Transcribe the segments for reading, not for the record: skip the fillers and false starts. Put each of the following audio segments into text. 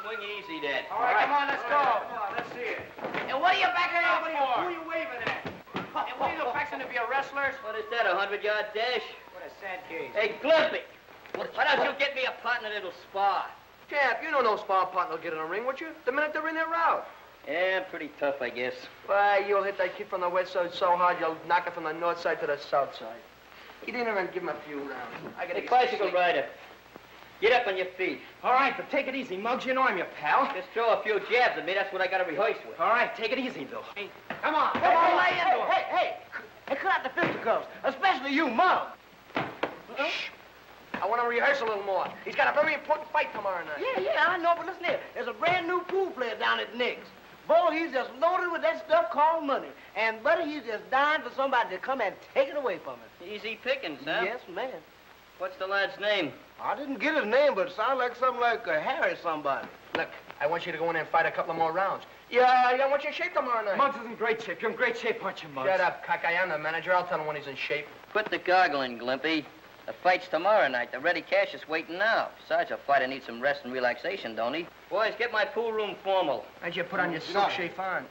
swing easy then. All right, come on, let's go. Come on, let's see it. And what are you back there for? Who are you waving at? Hey, what are you fixing to be a wrestler? What is that, a 100-yard dash? What a sad case. Hey, Glimpy, why don't you get me a partner that'll spar? Champ, you know no spar partner will get in a ring, would you? The minute they're in their route. Yeah, pretty tough, I guess. Why, you'll hit that kid from the west side so hard, you'll knock it from the north side to the south side. He didn't even give him a few rounds. I gotta Hey, bicycle rider, get up on your feet. All right, but take it easy, Muggs. You know I'm your pal. Just throw a few jabs at me, that's what I gotta rehearse with. All right, take it easy, Bill. Hey, come on, lay into him. Hey, cut out the fisticuffs, especially you, Muggs. Shh. I want to rehearse a little more. He's got a very important fight tomorrow night. Yeah, I know, but listen here. There's a brand new pool player down at Nick's. Boy, he's just loaded with that stuff called money. And, buddy, he's just dying for somebody to come and take it away from him. Easy pickings, huh? Yes, man. What's the lad's name? I didn't get his name, but it sounds like something like Harry somebody. Look, I want you to go in there and fight a couple of more rounds. Yeah, I want you in shape tomorrow night. Muggs is in great shape. You're in great shape, aren't you, Muggs? Shut up, cockeye. I'm the manager. I'll tell him when he's in shape. Put the goggle in, Glimpy. The fight's tomorrow night. The ready cash is waiting now. Besides, a fighter needs some rest and relaxation, don't he? Boys, get my pool room formal. How'd you put on your silk chiffon?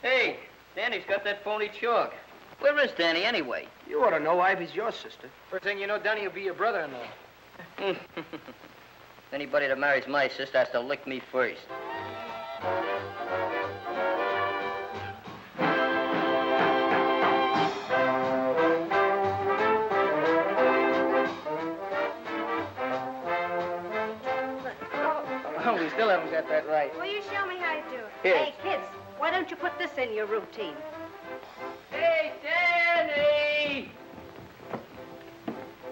Hey, Danny's got that phony chalk. Where is Danny, anyway? You ought to know Ivy's your sister. First thing you know, Danny will be your brother-in-law. Anybody that marries my sister has to lick me first. Oh, we still haven't got that right. Will you show me how to do it? Here. Hey, kids, why don't you put this in your routine? Hey, Danny!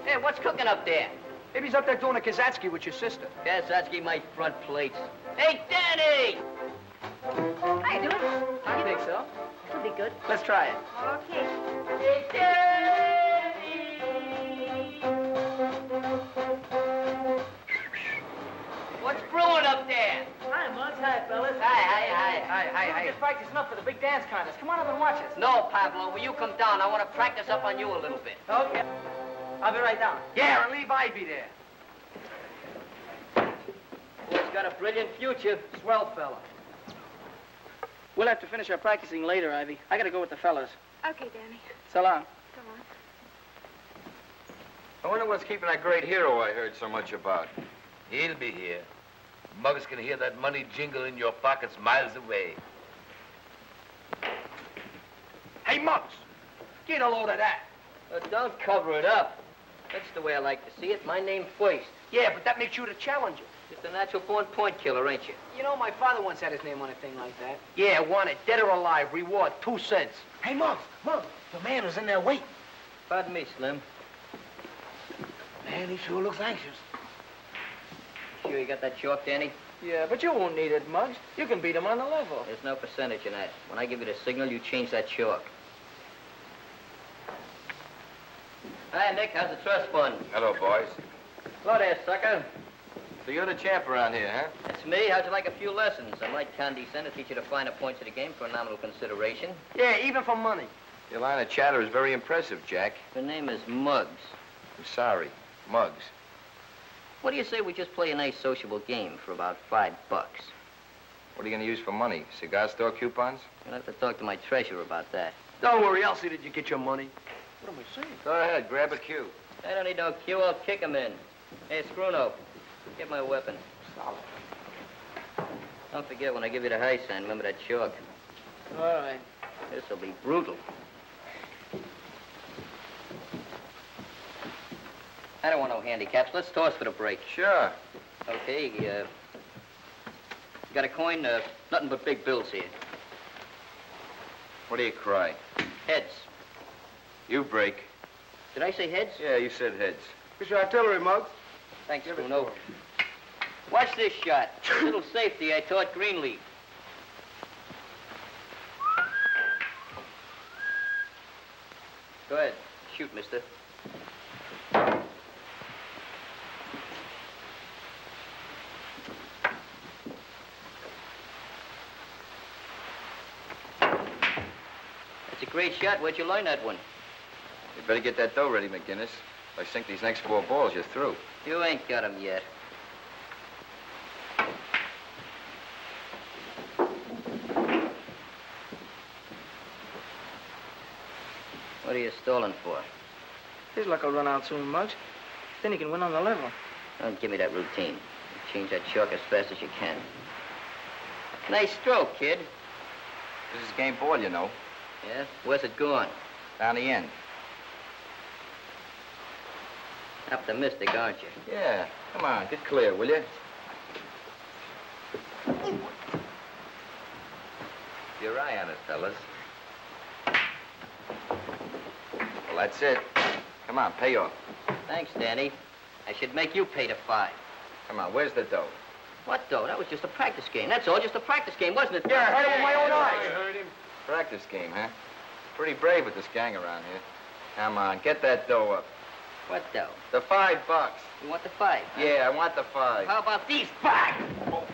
Hey, what's cooking up there? Maybe he's up there doing a Kazatsky with your sister. Kazatsky, my front plates. Hey, Danny! How you doing? I think so. It'll be good. Let's try it. Okay. Hey, Danny! What's brewing up there? Hi, Muggs. Hi, fellas. Hi. Just practicing up for the big dance contest. Come on up and watch us. No, Pablo, will you come down? I want to practice up on you a little bit. Okay. I'll be right down. Yeah, and leave Ivy there. Boy's got a brilliant future. Swell fella. We'll have to finish our practicing later, Ivy. I gotta go with the fellas. Okay, Danny. So long. Come on. I wonder what's keeping that great hero I heard so much about. He'll be here. Muggs can hear that money jingle in your pockets miles away. Hey, Muggs, get a load of that. Don't cover it up. That's the way I like to see it. My name first. Yeah, but that makes you the challenger. Just a natural-born point killer, ain't you? You know, my father once had his name on a thing like that. Yeah, want it. Dead or alive. Reward, 2 cents. Hey, Muggs, the man is in there waiting. Pardon me, Slim. Man, he sure looks anxious. Sure you got that chalk, Danny? Yeah, but you won't need it, Muggs. You can beat him on the level. There's no percentage in that. When I give you the signal, you change that chalk. Hi, Nick. How's the trust fund? Hello, boys. Hello there, sucker. So you're the champ around here, huh? That's me. How'd you like a few lessons? I might condescend to teach you the finer points of the game for a nominal consideration. Yeah, even for money. Your line of chatter is very impressive, Jack. The name is Muggs. I'm sorry. Muggs. What do you say we just play a nice sociable game for about $5? What are you going to use for money? Cigar store coupons? You'll have to talk to my treasurer about that. Don't worry, I'll see that you get your money. What am I saying? Go ahead, grab a cue. I don't need no cue. I'll kick him in. Hey, Scruno, get my weapon. Solid. Don't forget, when I give you the high sign, remember that chalk. All right. This'll be brutal. I don't want no handicaps. Let's toss for the break. Sure. Okay, you got a coin? Nothing but big bills here. What do you cry? Heads. You break. Did I say heads? Yeah, you said heads. Here's your artillery, Muggs. Thanks, Bruno. Watch this shot. Little safety I taught Greenleaf. Go ahead. Shoot, mister. That's a great shot. Where'd you learn that one? You better get that dough ready, McGinnis. If I sink these next 4 balls, you're through. You ain't got 'em yet. What are you stalling for? His luck will run out soon, Muggs. Then he can win on the level. Don't give me that routine. Change that chalk as fast as you can. Nice stroke, kid. This is game ball, you know. Yeah? Where's it going? Down the end. Optimistic, aren't you? Yeah. Come on, get clear, will you? Your eye on it, fellas. Well, that's it. Come on, pay off. Thanks, Danny. I should make you pay the 5. Come on, where's the dough? What, though? That was just a practice game. That's all, just a practice game, wasn't it? Yeah, I heard it with my own eyes. I heard him. Practice game, huh? Pretty brave with this gang around here. Come on, get that dough up. What, though? The $5. You want the 5? Huh? Yeah, I want the 5. How about these 5? Oh,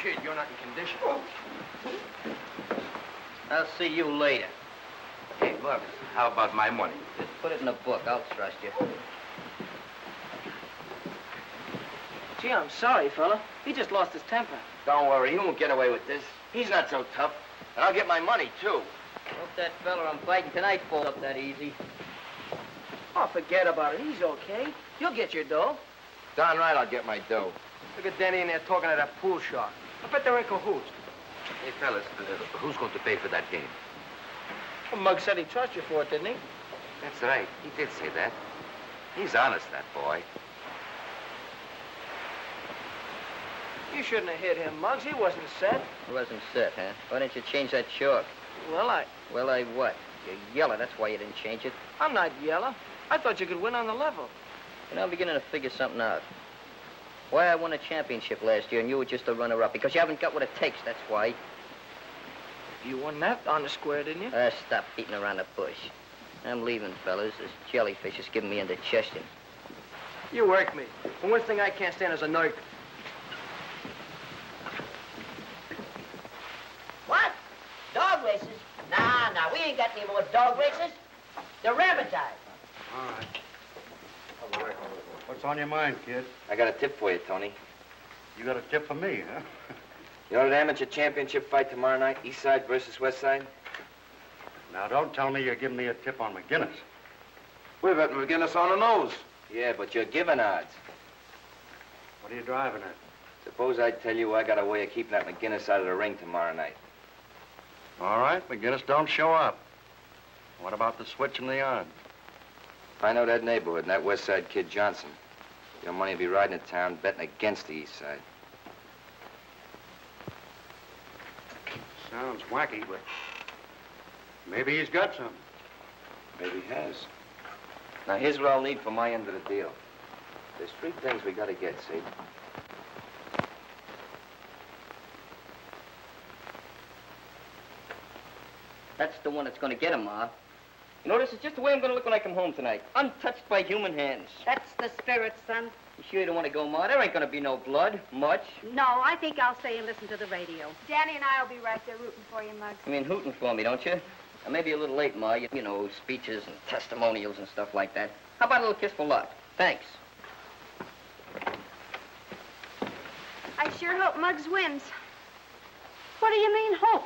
kid, you're not in condition. I'll see you later. Hey, look, how about my money? Just put it in the book. I'll trust you. Gee, I'm sorry, fella. He just lost his temper. Don't worry, he won't get away with this. He's not so tough. And I'll get my money, too. Hope that fella I'm fighting tonight falls up that easy. Oh, forget about it. He's okay. You'll get your dough. Darn right I'll get my dough. Look at Danny in there talking to that pool shark. I bet they're in cahoots. Hey, fellas, who's going to pay for that game? Well, Muggs said he trusts you for it, didn't he? That's right. He did say that. He's honest, that boy. You shouldn't have hit him, Muggs. He wasn't set. It wasn't set, huh? Why didn't you change that chalk? Well, Well, I what? You're yellow. That's why you didn't change it. I'm not yellow. I thought you could win on the level. You know, I'm beginning to figure something out. Why I won a championship last year and you were just a runner-up. Because you haven't got what it takes, that's why. You won that on the square, didn't you? Stop beating around the bush. I'm leaving, fellas. This jellyfish is giving me indigestion. You work me. The one thing I can't stand is a nerk. What? Dog races? Nah, we ain't got any more dog races. They're rabbit eyes. All right. What's on your mind, kid? I got a tip for you, Tony. You got a tip for me, huh? You know that amateur championship fight tomorrow night, East Side versus West Side? Now, don't tell me you're giving me a tip on McGinnis. We're betting McGinnis on the nose. Yeah, but you're giving odds. What are you driving at? Suppose I tell you I got a way of keeping that McGinnis out of the ring tomorrow night. All right, McGinnis don't show up. What about the switch and the odds? If I know that neighborhood and that West Side kid Johnson, your money will be riding in town betting against the East Side. Sounds wacky, but maybe he's got some. Maybe he has. Now, here's what I'll need for my end of the deal. There's 3 things we gotta get, see? That's the one that's going to get him, Ma. You know, this is just the way I'm going to look when I come home tonight. Untouched by human hands. That's the spirit, son. You sure you don't want to go, Ma? There ain't going to be no blood. Much. No, I think I'll stay and listen to the radio. Danny and I will be right there rooting for you, Muggs. You mean hooting for me, don't you? I may be a little late, Ma. You know, speeches and testimonials and stuff like that. How about a little kiss for luck? Thanks. I sure hope Muggs wins. What do you mean, hope?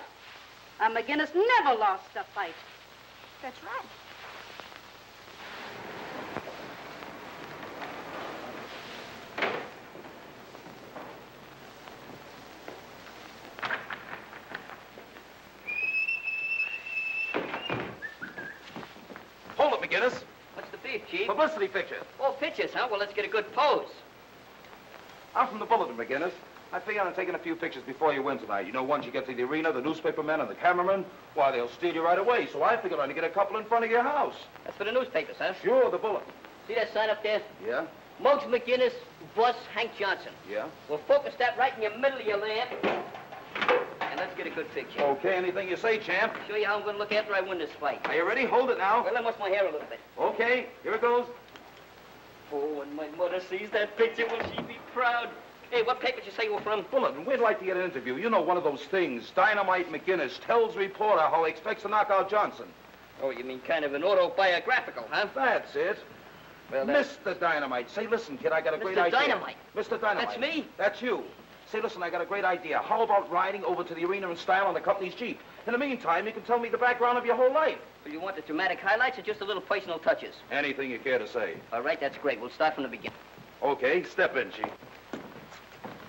McGinnis never lost a fight. That's right. Hold it, McGinnis. What's the beef, Chief? Publicity picture. Oh, pictures, huh? Well, let's get a good pose. I'm from the Bulletin, McGinnis. I figure on taking a few pictures before you win tonight. You know, once you get to the arena, the newspapermen and the cameramen, why, they'll steal you right away. So I figured I'd get a couple in front of your house. That's for the newspapers, huh? Sure, the Bulletin. See that sign up there? Yeah? Muggs McGinnis, boss Hank Johnson. Yeah? We'll focus that right in the middle of your lamp. And let's get a good picture. Okay, anything you say, champ. Show you how I'm going to look after I win this fight. Are you ready? Hold it now. Well, I must my hair a little bit. Okay, here it goes. Oh, when my mother sees that picture, will she be proud? Hey, what paper did you say you were from? Bulletin, we'd like to get an interview. You know, one of those things. Dynamite McGinnis tells reporter how he expects to knock out Johnson. Oh, you mean kind of an autobiographical, huh? That's it. Well, that's... Mr. Dynamite. Say, listen, kid, I got a great Mr. idea. Dynamite? Mr. Dynamite. That's me? That's you. Say, listen, I got a great idea. How about riding over to the arena in style on the company's Jeep? In the meantime, you can tell me the background of your whole life. Well, you want the dramatic highlights or just a little personal touches? Anything you care to say. All right, that's great. We'll start from the beginning. Okay, step in, Chief.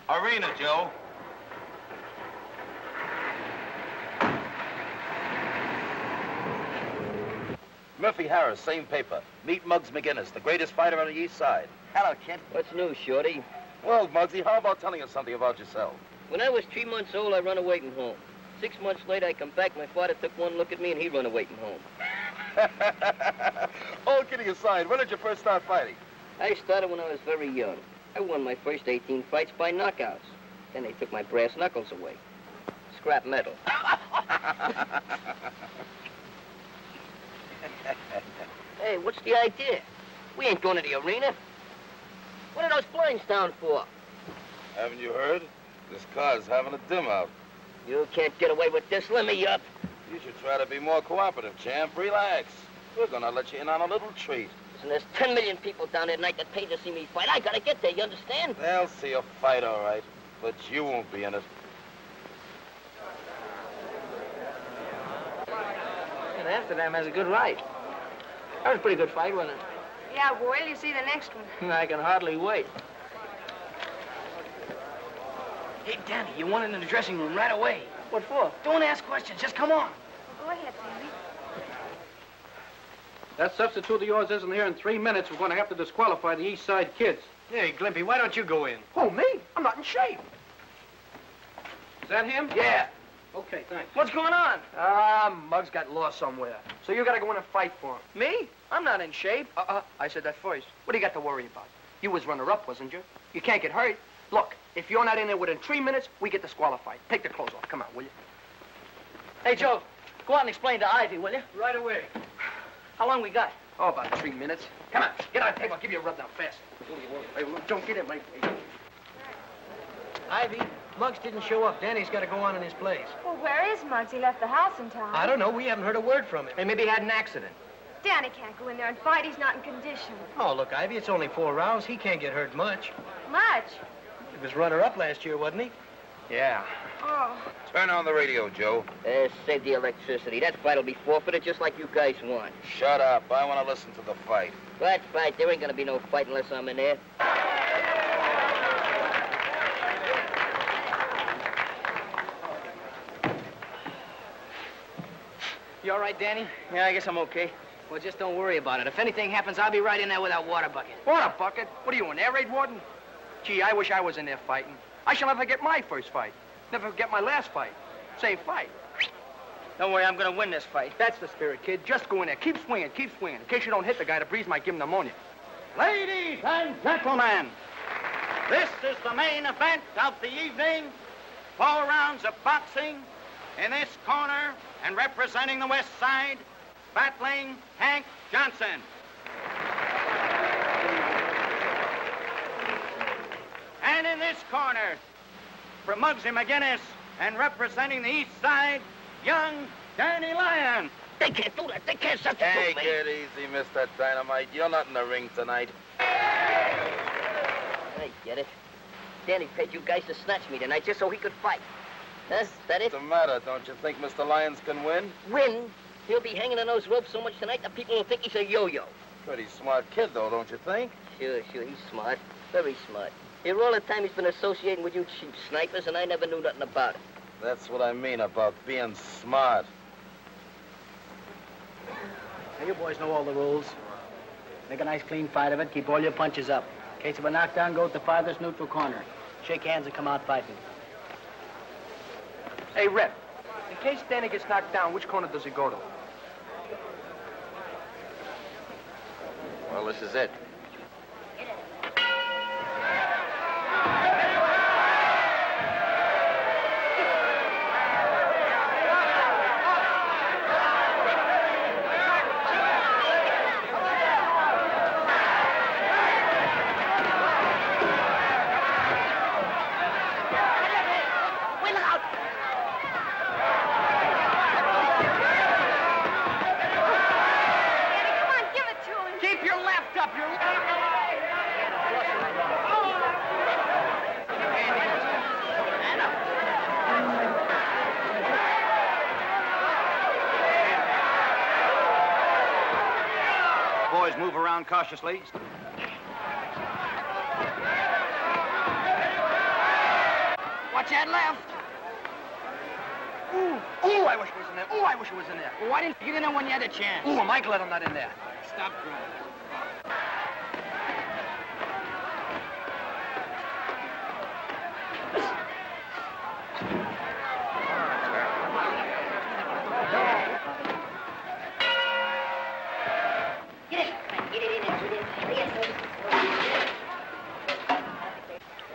Arena, Joe. Murphy Harris, same paper. Meet Muggs McGinnis, the greatest fighter on the East Side. Hello, kid. What's new, Shorty? Well, Muggsy, how about telling us something about yourself? When I was 3 months old, I run away from home. 6 months later, I come back. My father took one look at me, and he run away from home. All kidding aside, when did you first start fighting? I started when I was very young. I won my first 18 fights by knockouts. Then they took my brass knuckles away. Scrap metal. Hey, what's the idea? We ain't going to the arena. What are those blinds down for? Haven't you heard? This car's having a dim out. You can't get away with this. Let me up. You should try to be more cooperative, champ. Relax. We're gonna let you in on a little treat. Listen, there's 10 million people down there tonight that paid to see me fight. I gotta get there, you understand? They'll see you fight, all right. But you won't be in it. And Amsterdam has a good ride. That was a pretty good fight, wasn't it? Yeah, well, wait till you see the next one. I can hardly wait. Hey, Danny, you want in the dressing room right away. What for? Don't ask questions. Just come on. Go ahead, Sammy. That substitute of yours isn't here in 3 minutes. We're going to have to disqualify the East Side kids. Hey, Glimpy, why don't you go in? Who, me? I'm not in shape. Is that him? Yeah. Okay, thanks. What's going on? Muggs got lost somewhere. So you gotta go in and fight for him. Me? I'm not in shape. I said that first. What do you got to worry about? You was runner-up, wasn't you? You can't get hurt. Look, if you're not in there within 3 minutes, we get disqualified. Take the clothes off. Come on, will you? Hey, Joe, go out and explain to Ivy, will you? Right away. How long we got? Oh, about 3 minutes. Come on, get on the table. I'll give you a rub down fast. Hey, look, don't get in my face. Ivy, Muggs didn't show up. Danny's got to go on in his place. Well, where is Muggs? He left the house in time. I don't know. We haven't heard a word from him. Hey, maybe he had an accident. Danny can't go in there and fight. He's not in condition. Oh, look, Ivy, it's only 4 rounds. He can't get hurt much. Much? He was runner-up last year, wasn't he? Yeah. Oh. Turn on the radio, Joe. Save the electricity. That fight'll be forfeited just like you guys want. Shut up. I want to listen to the fight. What fight? There ain't gonna be no fight unless I'm in there. You all right, Danny? Yeah, I guess I'm okay. Well, just don't worry about it. If anything happens, I'll be right in there with that water bucket. Water bucket? What are you, an air raid warden? Gee, I wish I was in there fighting. I shall never get my first fight. Never get my last fight. Same fight. Don't worry, I'm gonna win this fight. That's the spirit, kid. Just go in there. Keep swinging, keep swinging. In case you don't hit the guy, the breeze might give him pneumonia. Ladies and gentlemen, this is the main event of the evening. 4 rounds of boxing. In this corner, and representing the West Side, battling Hank Johnson. And in this corner, from Muggsy McGinnis, and representing the East Side, young Danny Lyon. They can't do that. They can't substitute Hey, me. get easy, Mr. Dynamite. You're not in the ring tonight. I get it. Danny paid you guys to snatch me tonight just so he could fight. Huh? Is that it? What's the matter? Don't you think Mr. Lyons can win? Win? He'll be hanging on those ropes so much tonight that people will think he's a yo-yo. Pretty smart kid, though, don't you think? Sure, he's smart. Very smart. Here all the time he's been associating with you cheap snipers, and I never knew nothing about it. That's what I mean about being smart. Now, you boys know all the rules. Make a nice clean fight of it. Keep all your punches up. In case of a knockdown, go to the farthest neutral corner. Shake hands and come out fighting. Hey, Rep, in case Danny gets knocked down, which corner does he go to? Well, this is it. Keep your left up, you... around cautiously. Watch that left. Ooh, I wish it was in there. Ooh, I wish it was in there. Well, why didn't you get in when you had a chance? Ooh, Mike let him not in there. Stop crying.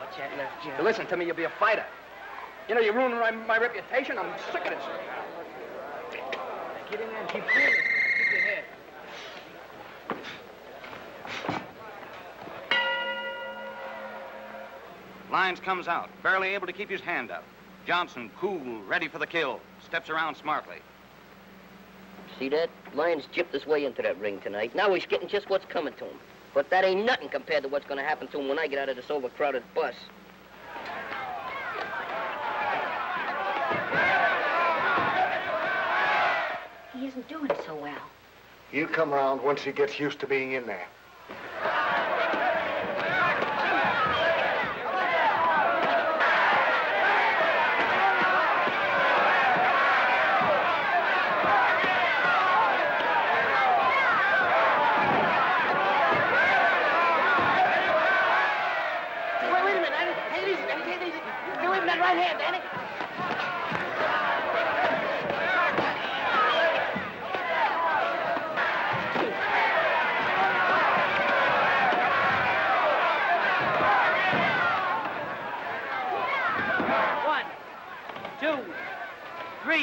Watch that left, Jim. Listen to me, you'll be a fighter. You know, you're ruining my reputation. I'm sick of this. Get in there and keep cool. Keep your head. Lyons comes out, barely able to keep his hand up. Johnson, cool, ready for the kill, steps around smartly. See that? Lyons gypped his way into that ring tonight. Now he's getting just what's coming to him. But that ain't nothing compared to what's going to happen to him when I get out of this overcrowded bus. He isn't doing so well. He'll come around once he gets used to being in there. Wait a minute, Danny. Take it easy, Danny. Take it easy. Get away from that right hand, Danny.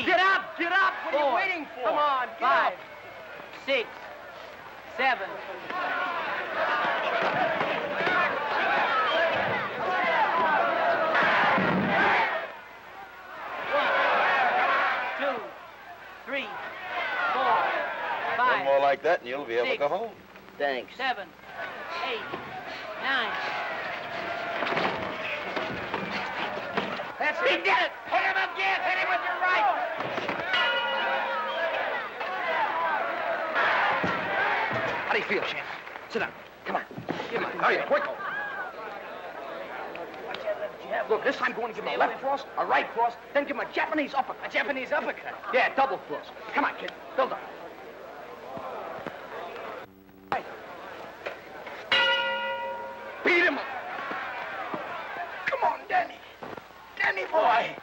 Get up! Get up! What are you waiting for? Come on, get 5, up! 6, 7. One more like that and you'll be able to go home. Thanks. 7, 8, 9. That's it! He did it! Hit him again! Hit him with your right! How do you feel, Champ? Sit down. Come on. Give him a hurry up, quick. Look, this time go on and give him a left cross, a right cross, then give him a Japanese uppercut. A Japanese uppercut? Yeah, double cross. Come on, kid. Build up. Right. Beat him up. Come on, Danny. Danny boy.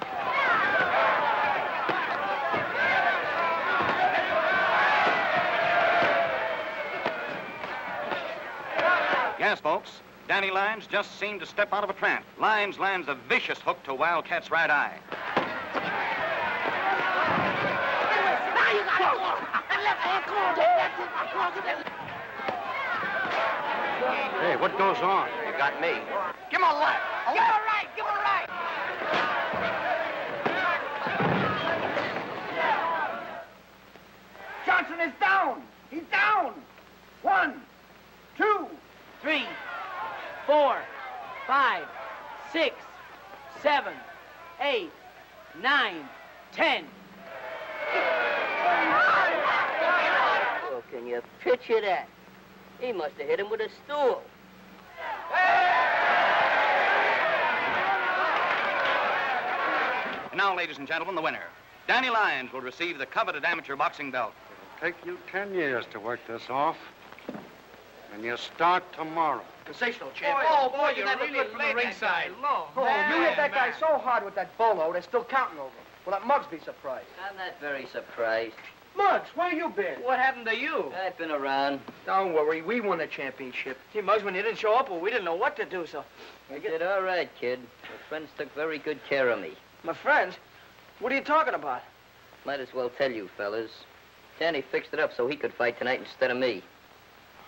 Yes, folks. Danny Lyons just seemed to step out of a trance. Lyons lands a vicious hook to Wildcat's right eye. Now you got it. And left hand, come on, Danny. Hey, what goes on? You got me. Give him a left. Give him a right. Give him a right. Johnson is down. He's down. 1, 2. 3, 4, 5, 6, 7, 8, 9, 10. Oh, can you picture that? He must have hit him with a stool. And now, ladies and gentlemen, the winner. Danny Lyons will receive the coveted amateur boxing belt. It'll take you 10 years to work this off. And you start tomorrow. Sensational, champ. Boy, you you're never really could play ringside. Oh, you hit that guy so hard with that bolo, they're still counting over. Will that Muggs be surprised? I'm not very surprised. Muggs, where you been? What happened to you? I've been around. Don't worry, we won the championship. Gee, Muggs, when you didn't show up, well, we didn't know what to do, so... You did all right, kid. Your friends took very good care of me. My friends? What are you talking about? Might as well tell you, fellas. Danny fixed it up so he could fight tonight instead of me.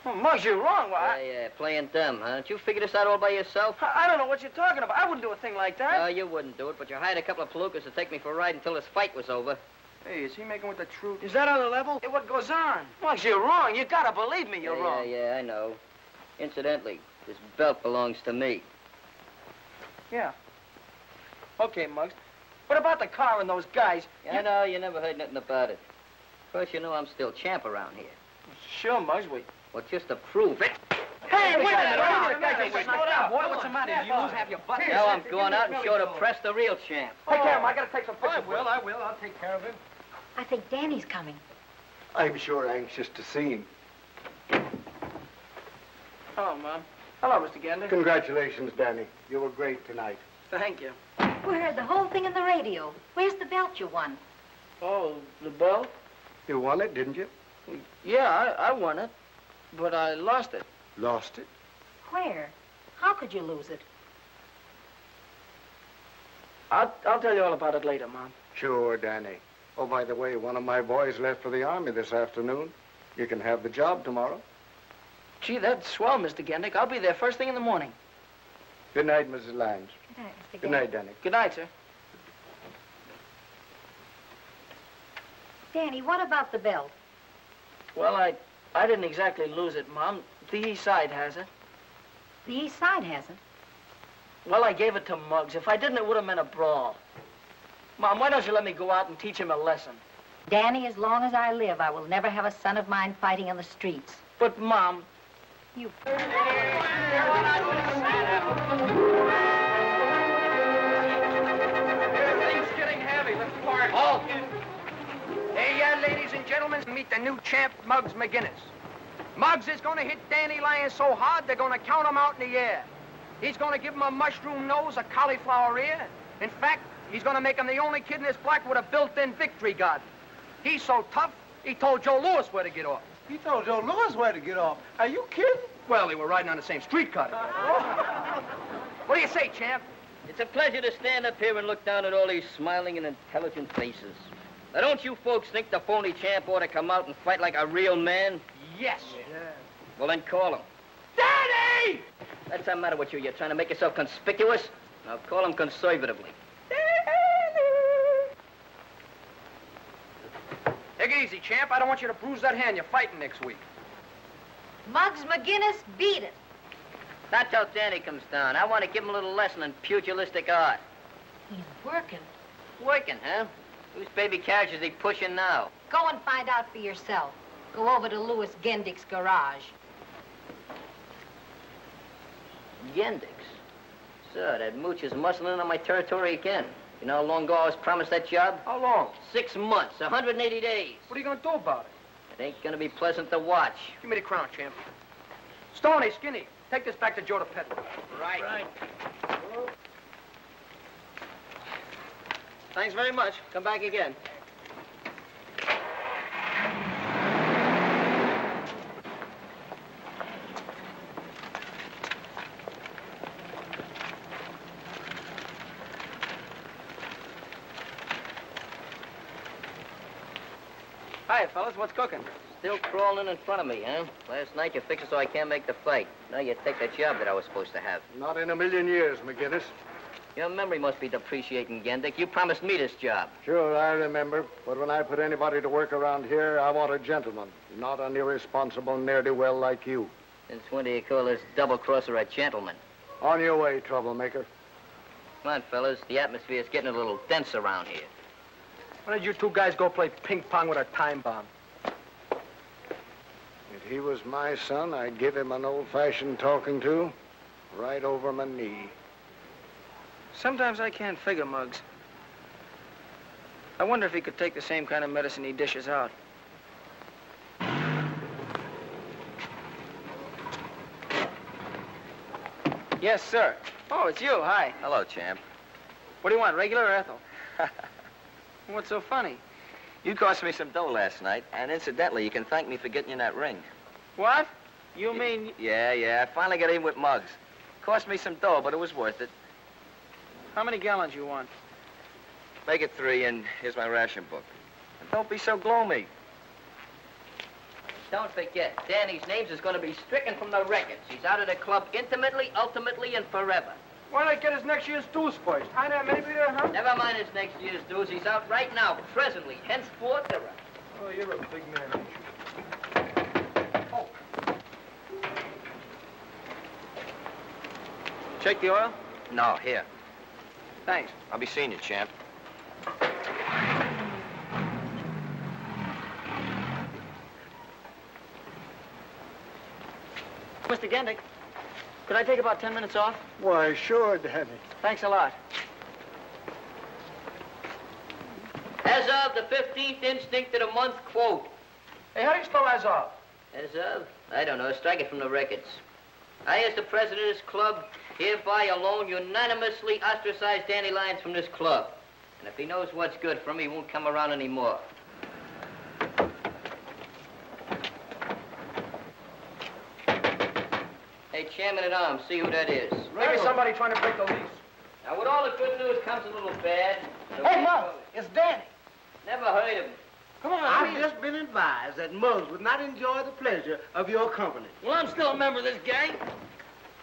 Oh, Muggs, you're wrong. Why? Yeah, playing dumb, huh? Did you figure this out all by yourself? I don't know what you're talking about. I wouldn't do a thing like that. No, you wouldn't do it, but you hired a couple of palookas to take me for a ride until this fight was over. Hey, is he making with the truth? Is that on the level? Hey, what goes on? Muggs, you're wrong. You gotta believe me, you're wrong. Yeah, I know. Incidentally, this belt belongs to me. Yeah. Okay, Muggs. What about the car and those guys? I know, you never heard nothing about it. Of course, you know I'm still champ around here. Sure, Muggs. Well, just to prove it. Hey, wait a minute. Slow down, boy. What's the matter? Did you lose half your butt? Now I'm going out and show the press the real champ. Take care of him. I gotta take some pictures. I will. I'll take care of him. I think Danny's coming. I'm sure anxious to see him. Hello, Mom. Hello, Mr. Gander. Congratulations, Danny. You were great tonight. Thank you. We heard the whole thing in the radio. Where's the belt you won? Oh, the belt? You won it, didn't you? Yeah, I won it, but I lost it. Lost it? Where? How could you lose it? I'll tell you all about it later, Mom. Sure, Danny. Oh, by the way, one of my boys left for the Army this afternoon. You can have the job tomorrow. Gee, that's swell, Mr. Gendick. I'll be there first thing in the morning. Good night, Mrs. Lange. Good night, Mr. Good night, Danny. Good night, sir. Danny, what about the belt? Well, I didn't exactly lose it, Mom. The East Side has it. The East Side hasn't. Well, I gave it to Muggs. If I didn't, it would have meant a brawl. Mom, why don't you let me go out and teach him a lesson? Danny, as long as I live, I will never have a son of mine fighting in the streets. But, Mom... You... Everything's getting heavy. Let's park. Halt! Hey, ladies and gentlemen, meet the new champ, Muggs McGinnis. Muggs is going to hit Danny Lyons so hard, they're going to count him out in the air. He's going to give him a mushroom nose, a cauliflower ear. In fact, he's going to make him the only kid in this block with a built-in victory garden. He's so tough, he told Joe Louis where to get off. He told Joe Louis where to get off. Are you kidding? Well, they were riding on the same streetcar together. What do you say, champ? It's a pleasure to stand up here and look down at all these smiling and intelligent faces. Now, don't you folks think the phony champ ought to come out and fight like a real man? Yes. Yeah. Well, then call him. Danny! What's the matter with you? You're trying to make yourself conspicuous? Now, call him conservatively. Take it easy, champ. I don't want you to bruise that hand. You're fighting next week. Muggs McGinnis, beat it. Not till Danny comes down. I want to give him a little lesson in pugilistic art. He's working. Working, huh? Whose baby carriage is he pushing now? Go and find out for yourself. Go over to Louis Gendick's garage. Gendick's? Sir, that mooch is muscling in on my territory again. You know how long ago I was promised that job? How long? 6 months, 180 days. What are you going to do about it? It ain't gonna be pleasant to watch. Give me the crown, champ. Stoney, Skinny, take this back to Joe the Peddler. Right. Thanks very much. Come back again. Hi, fellas. What's cooking? Still crawling in front of me, huh? Last night you fixed it so I can't make the fight. Now you take that job that I was supposed to have. Not in a million years, McGinnis. Your memory must be depreciating, Gendick. You promised me this job. Sure, I remember. But when I put anybody to work around here, I want a gentleman, not an irresponsible ne'er-do-well like you. Since when do you call this double-crosser a gentleman? On your way, troublemaker. Come on, fellas. The atmosphere's getting a little dense around here. Why don't you two guys go play ping pong with a time bomb? If he was my son, I'd give him an old-fashioned talking to right over my knee. Sometimes I can't figure, Muggs. I wonder if he could take the same kind of medicine he dishes out. Yes, sir. Oh, it's you. Hi. Hello, champ. What do you want, regular or Ethel? What's so funny? You cost me some dough last night, and incidentally, you can thank me for getting you that ring. What? You mean... Yeah. I finally got in with Muggs. Cost me some dough, but it was worth it. How many gallons you want? Make it 3, and here's my ration book. And don't be so gloomy. Don't forget, Danny's names is going to be stricken from the records. He's out of the club intimately, ultimately, and forever. Why don't I get his next year's dues first? I know, maybe there, huh? Never mind his next year's dues. He's out right now, presently, henceforth, ever. Oh, you're a big man, ain't you? Oh. Check the oil? No, here. Thanks. I'll be seeing you, champ. Mr. Gendick, could I take about 10 minutes off? Why, sure, Danny. Thanks a lot. As of the 15th instinct of the month, quote. Hey, how do you spell as of? As of? I don't know. Strike it from the records. I, as the president of this club, hereby alone unanimously ostracize Danny Lyons from this club. And if he knows what's good for him, he won't come around anymore. Hey, Chairman-at-Arms, see who that is. Maybe somebody trying to break the lease. Now, with all the good news comes a little bad. Hey, Muggs, it's Danny. Never heard of him. Come on, I've just been advised that Muggs would not enjoy the pleasure of your company. Well, I'm still a member of this gang.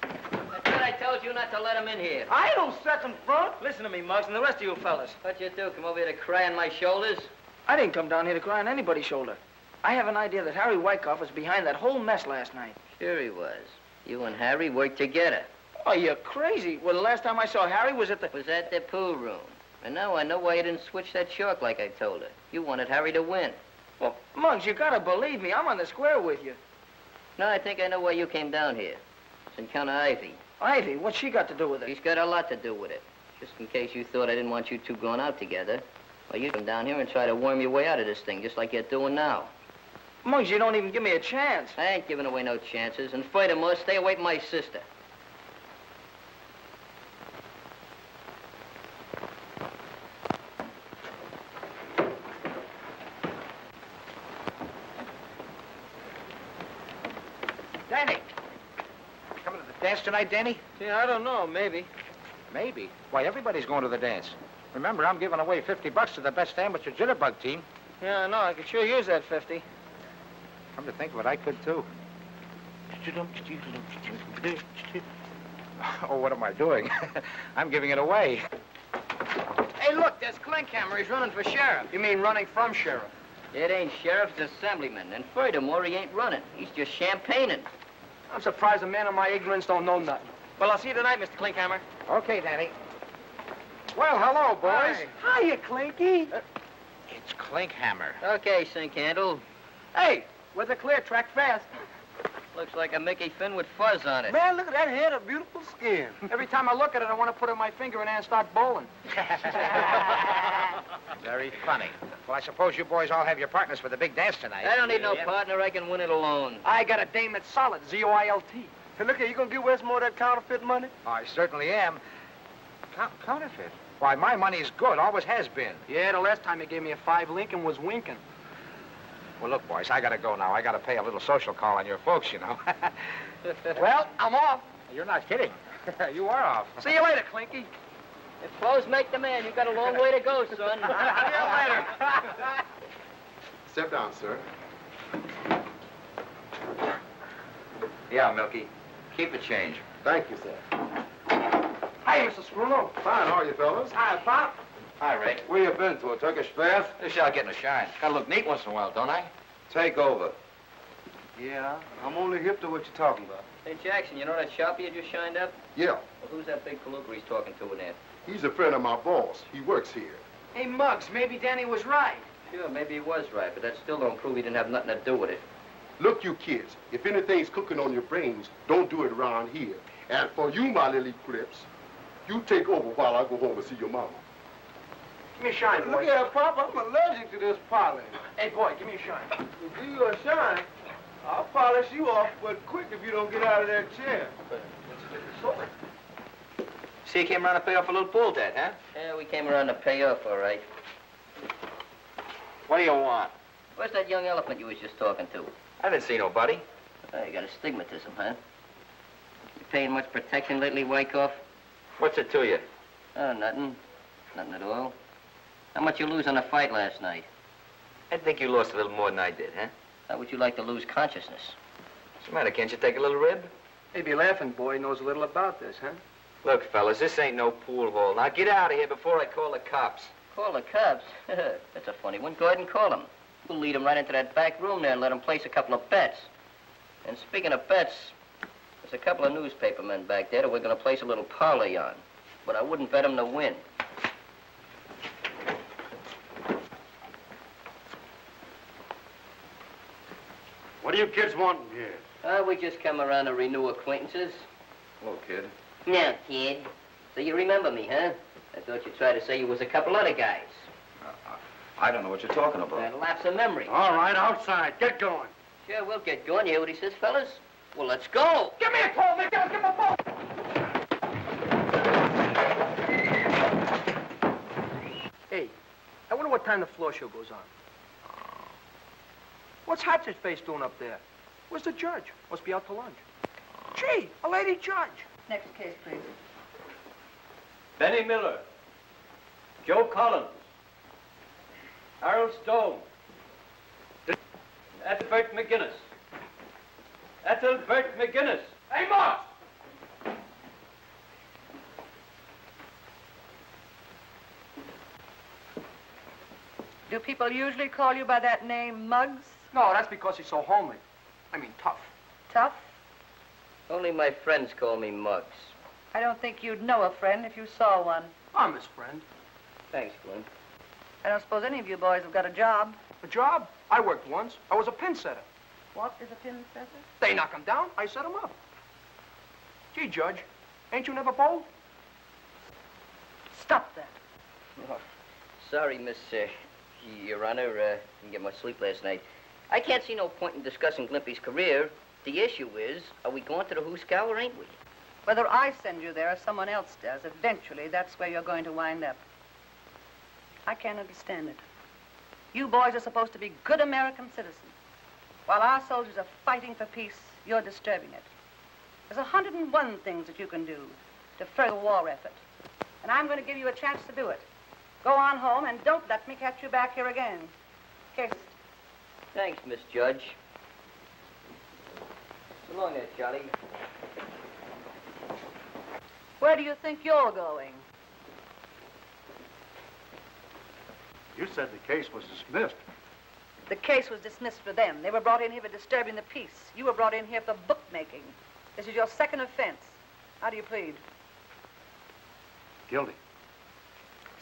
I thought I told you not to let him in here. I don't second front. Listen to me, Muggs, and the rest of you fellas. What'd you do, come over here to cry on my shoulders? I didn't come down here to cry on anybody's shoulder. I have an idea that Harry Wyckoff was behind that whole mess last night. Sure he was. You and Harry worked together. Oh, you're crazy. Well, the last time I saw Harry was at the... Was at the pool room. And now I know why you didn't switch that shark like I told her. You wanted Harry to win. Well, Muggs, you gotta believe me. I'm on the square with you. No, I think I know why you came down here. It's Encounter Ivy. Ivy? What's she got to do with it? She's got a lot to do with it. Just in case you thought I didn't want you two going out together. Well, you come down here and try to worm your way out of this thing, just like you're doing now. Muggs, you don't even give me a chance. I ain't giving away no chances. And furthermore, stay away from my sister. Danny. Coming to the dance tonight, Danny? Yeah, I don't know. Maybe. Maybe. Why, everybody's going to the dance. Remember, I'm giving away $50 to the best amateur jitterbug team. Yeah, I know. I could sure use that 50. Come to think of it, I could, too. Oh, what am I doing? I'm giving it away. Hey, look, there's Klinkhammer. He's running for sheriff. You mean running from sheriff? It ain't sheriff, it's assemblyman. And furthermore, he ain't running. He's just champagning. I'm surprised a man of my ignorance don't know nothing. Well, I'll see you tonight, Mr. Klinkhammer. Okay, Danny. Well, hello, boys. Hiya, Clinky. It's Klinkhammer. Okay, sink handle. Hey, with the clear track fast. Looks like a Mickey Finn with fuzz on it. Man, look at that head of beautiful skin. Every time I look at it, I want to put in my finger in there and start bowling. Very funny. Well, I suppose you boys all have your partners for the big dance tonight. I don't need no partner. I can win it alone. I got a dame that's solid, Z-O-I-L-T. Hey, look here, you gonna give Westmore that counterfeit money? I certainly am. Counterfeit? Why, my money's good, always has been. Yeah, the last time he gave me a 5 Lincoln was winking. Well, look, boys, I gotta go now. I gotta pay a little social call on your folks, you know. Well, I'm off. You're not kidding. You are off. See you later, Clinky. If clothes make the man, you got a long way to go, son. See you later. Step down, sir. Yeah, Milky. Keep the change. Thank you, sir. Hi, Mr. Screwlow. Fine, how are you, fellas? Hi, Pop. Hi, Ray. Where you been, to a Turkish bath? This shot getting a shine. Gotta look neat once in a while, don't I? Take over. Yeah, I'm only hip to what you're talking about. Hey, Jackson, you know that shop you just shined up? Yeah, Well, who's that big palooka he's talking to in there? he's a friend of my boss. He works here. Hey, Muggs, maybe Danny was right. Sure, maybe he was right, but that still don't prove he didn't have nothing to do with it. Look, you kids, if anything's cooking on your brains, don't do it around here. And for you, my little crips, you take over while I go home and see your mama. Give me a shine, boy. Look here, Pop, I'm allergic to this polish. Hey, boy, give me a shine. To give you a shine, I'll polish you off but quick if you don't get out of that chair. See, you came around to pay off a little pool debt, huh? Yeah, we came around to pay off, all right. What do you want? Where's that young elephant you was just talking to? I didn't see nobody. Oh, you got astigmatism, huh? You paying much protection lately, Wyckoff? What's it to you? Oh, nothing. Nothing at all. How much you lose on the fight last night? I think you lost a little more than I did, huh? How would you like to lose consciousness? What's the matter? Can't you take a little rib? Maybe Laughing Boy knows a little about this, huh? Look, fellas, this ain't no pool hall. Now get out of here before I call the cops. Call the cops? That's a funny one. Go ahead and call them. We'll lead them right into that back room there and let them place a couple of bets. And speaking of bets, there's a couple of newspaper men back there that we're going to place a little parlay on. But I wouldn't bet them to win. What do you kids want in here? We just come around to renew acquaintances. Hello, kid. Now, kid. So you remember me, huh? I thought you'd try to say you was a couple other guys. I don't know what you're talking about. That lapse of memory. All right, outside. Get going. Sure, we'll get going. You hear what he says, fellas? Well, let's go. Give me a call, McGinnis. Give me a phone. Hey, I wonder what time the floor show goes on. What's Hatcher's face doing up there? Where's the judge? Must be out to lunch. Gee, a lady judge. Next case, please. Benny Miller, Joe Collins, Harold Stone, Ethelbert McGinnis. Ethelbert McGinnis. Hey, Moss! Do people usually call you by that name, Muggs? No, that's because he's so homely. I mean, tough. Tough? Only my friends call me Muggs. I don't think you'd know a friend if you saw one. I'm his friend. Thanks, Glenn. I don't suppose any of you boys have got a job. A job? I worked once. I was a pin setter. What is a pin setter? They knock him down, I set him up. Gee, Judge, ain't you never bowled? Stop that. Oh, sorry, Miss, Your Honor, didn't get much sleep last night. I can't see no point in discussing Glimpy's career. The issue is, are we going to the Hooskow or ain't we? Whether I send you there or someone else does, eventually that's where you're going to wind up. I can't understand it. You boys are supposed to be good American citizens. While our soldiers are fighting for peace, you're disturbing it. There's 101 things that you can do to further the war effort. And I'm going to give you a chance to do it. Go on home and don't let me catch you back here again. Kiss. Thanks, Miss Judge. So long there, Charlie. Where do you think you're going? You said the case was dismissed. The case was dismissed for them. They were brought in here for disturbing the peace. You were brought in here for bookmaking. This is your second offense. How do you plead? Guilty.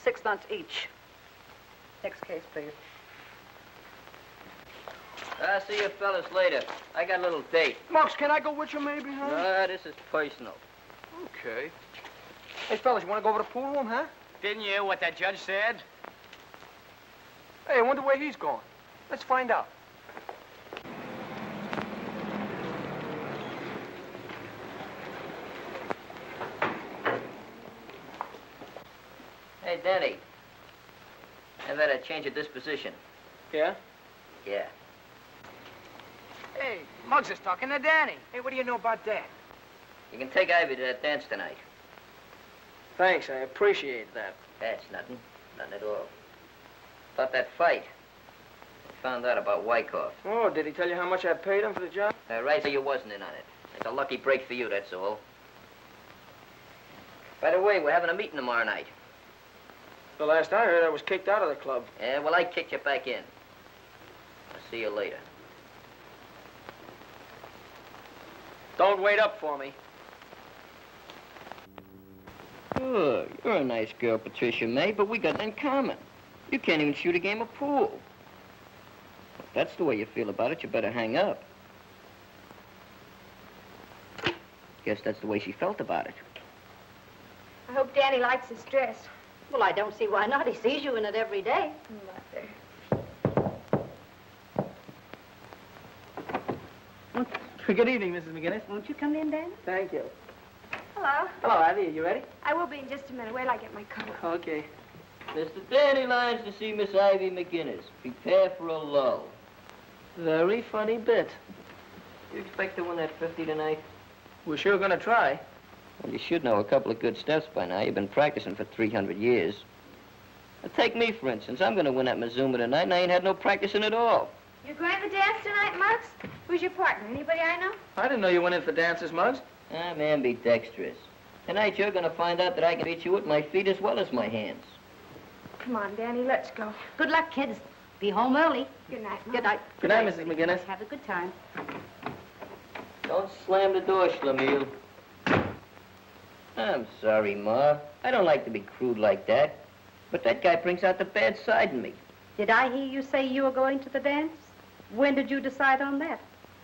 6 months each. Next case, please. I'll see you fellas later. I got a little date. Muggs, can I go with you maybe, huh? No, this is personal. Okay. Hey, fellas, you want to go over to the pool room, huh? Didn't you, what that judge said? Hey, I wonder where he's going. Let's find out. Hey, Danny. I've had a change of disposition. Yeah? Yeah. Hey, Muggs is talking to Danny. Hey, what do you know about that? You can take Ivy to that dance tonight. Thanks, I appreciate that. That's nothing. Nothing at all. About that fight. I found out about Wyckoff. Oh, did he tell you how much I paid him for the job? Right, so you wasn't in on it. It's a lucky break for you, that's all. By the way, we're having a meeting tomorrow night. The last I heard, I was kicked out of the club. Yeah, well, I kicked you back in. I'll see you later. Don't wait up for me. Sure, you're a nice girl, Patricia May, but we got that in common. You can't even shoot a game of pool. If that's the way you feel about it, you better hang up. Guess that's the way she felt about it. I hope Danny likes his dress. Well, I don't see why not. He sees you in it every day. Good evening, Mrs. McGinnis. Won't you come in, Dan? Thank you. Hello. Hello, Ivy. Are you ready? I will be in just a minute. Wait till I get my coat. Okay. Mr. Danny Lyons to see Miss Ivy McGinnis. Prepare for a lull. Very funny bit. You expect to win that 50 tonight? We're sure gonna try. Well, you should know a couple of good steps by now. You've been practicing for 300 years. Now, take me, for instance. I'm gonna win that Mazuma tonight, and I ain't had no practicing at all. You're going to dance tonight, Muggs? Who's your partner? Anybody I know? I didn't know you went in for dances, Muggs. Ah, man, be dexterous. Tonight you're gonna find out that I can beat you with my feet as well as my hands. Come on, Danny, let's go. Good luck, kids. Be home early. Good night, Mom. Good night. Good night, Mrs. McGinnis. Have a good time. Don't slam the door, Schlemiel. I'm sorry, Ma. I don't like to be crude like that. But that guy brings out the bad side in me. Did I hear you say you were going to the dance? When did you decide on that?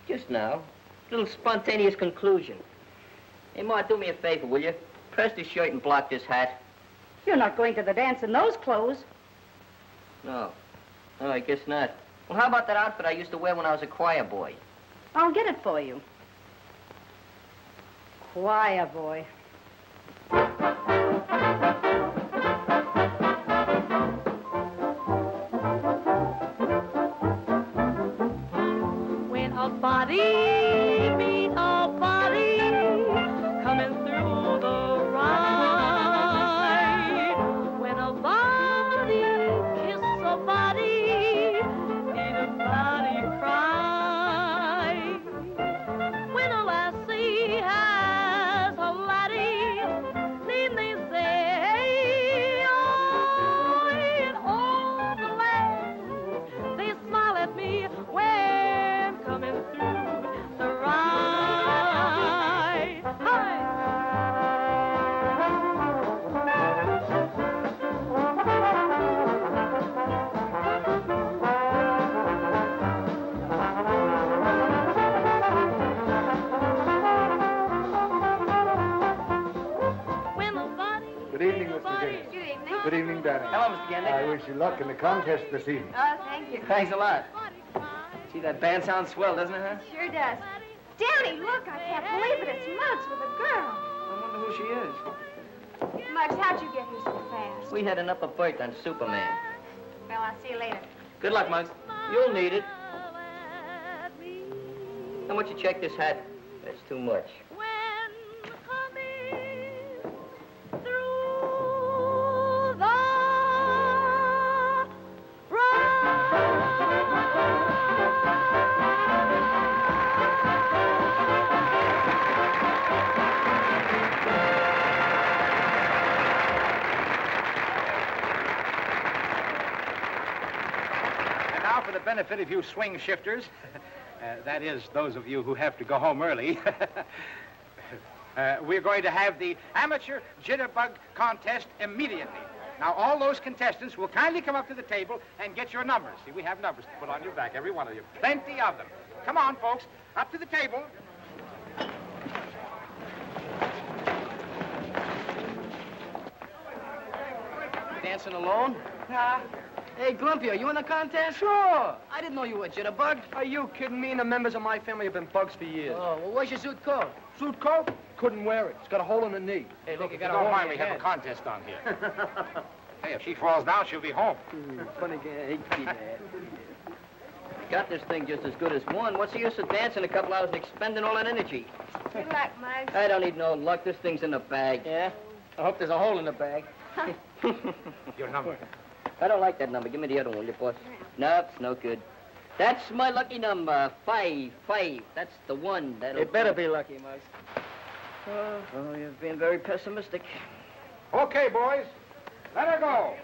Just now. Little spontaneous conclusion. Hey, Ma, do me a favor, will you? Press this shirt and block this hat. You're not going to the dance in those clothes. No. No, I guess not. Well, how about that outfit I used to wear when I was a choir boy? I'll get it for you. Choir boy. When a body meet a body coming through the ride, when a body kiss a body, need a body cry, when a lassie has a laddie, need they say, oh, in all the land, they smile at me when coming through the ride. Hi! Good evening, Mr. Guinness. Good evening. Good evening, Danny. Hello, Mr. Guinness. I wish you luck in the contest this evening. Oh, thank you. Thanks a lot. Gee, that band sounds swell, doesn't it, huh? Sure does. Danny, look, I can't believe it. It's Muggs with a girl. I wonder who she is. Muggs, how'd you get here so fast? We had an upper berth on Superman. Well, I'll see you later. Good luck, Muggs. You'll need it. How much you check this hat? That's too much. And now for the benefit of you swing shifters, that is, those of you who have to go home early, we're going to have the amateur jitterbug contest immediately. Now, all those contestants will kindly come up to the table and get your numbers. See, we have numbers to put on your back, every one of you. Plenty of them. Come on, folks, up to the table. Dancing alone? Nah. Hey, Glumpy, are you in the contest? Sure. I didn't know you were a jitterbug. Are you kidding me? And the members of my family have been bugs for years. Oh, well, where's your suit coat? Suit coat? Couldn't wear it. It's got a hole in the knee. Hey, look, you If got you a don't hole mind, in we your have a head. contest on here. Hey, if she falls down, she'll be home. Funny guy. Got this thing just as good as one. What's the use of dancing a couple hours and expending all that energy? Good luck, Muggs. I don't need no luck. This thing's in the bag. Yeah? I hope there's a hole in the bag. Your number. I don't like that number. Give me the other one, will you, boss? No, it's no good. That's my lucky number. 5. That's the one. That'll It better be lucky, Muggs. Oh, you're being very pessimistic. Okay, boys, let her go.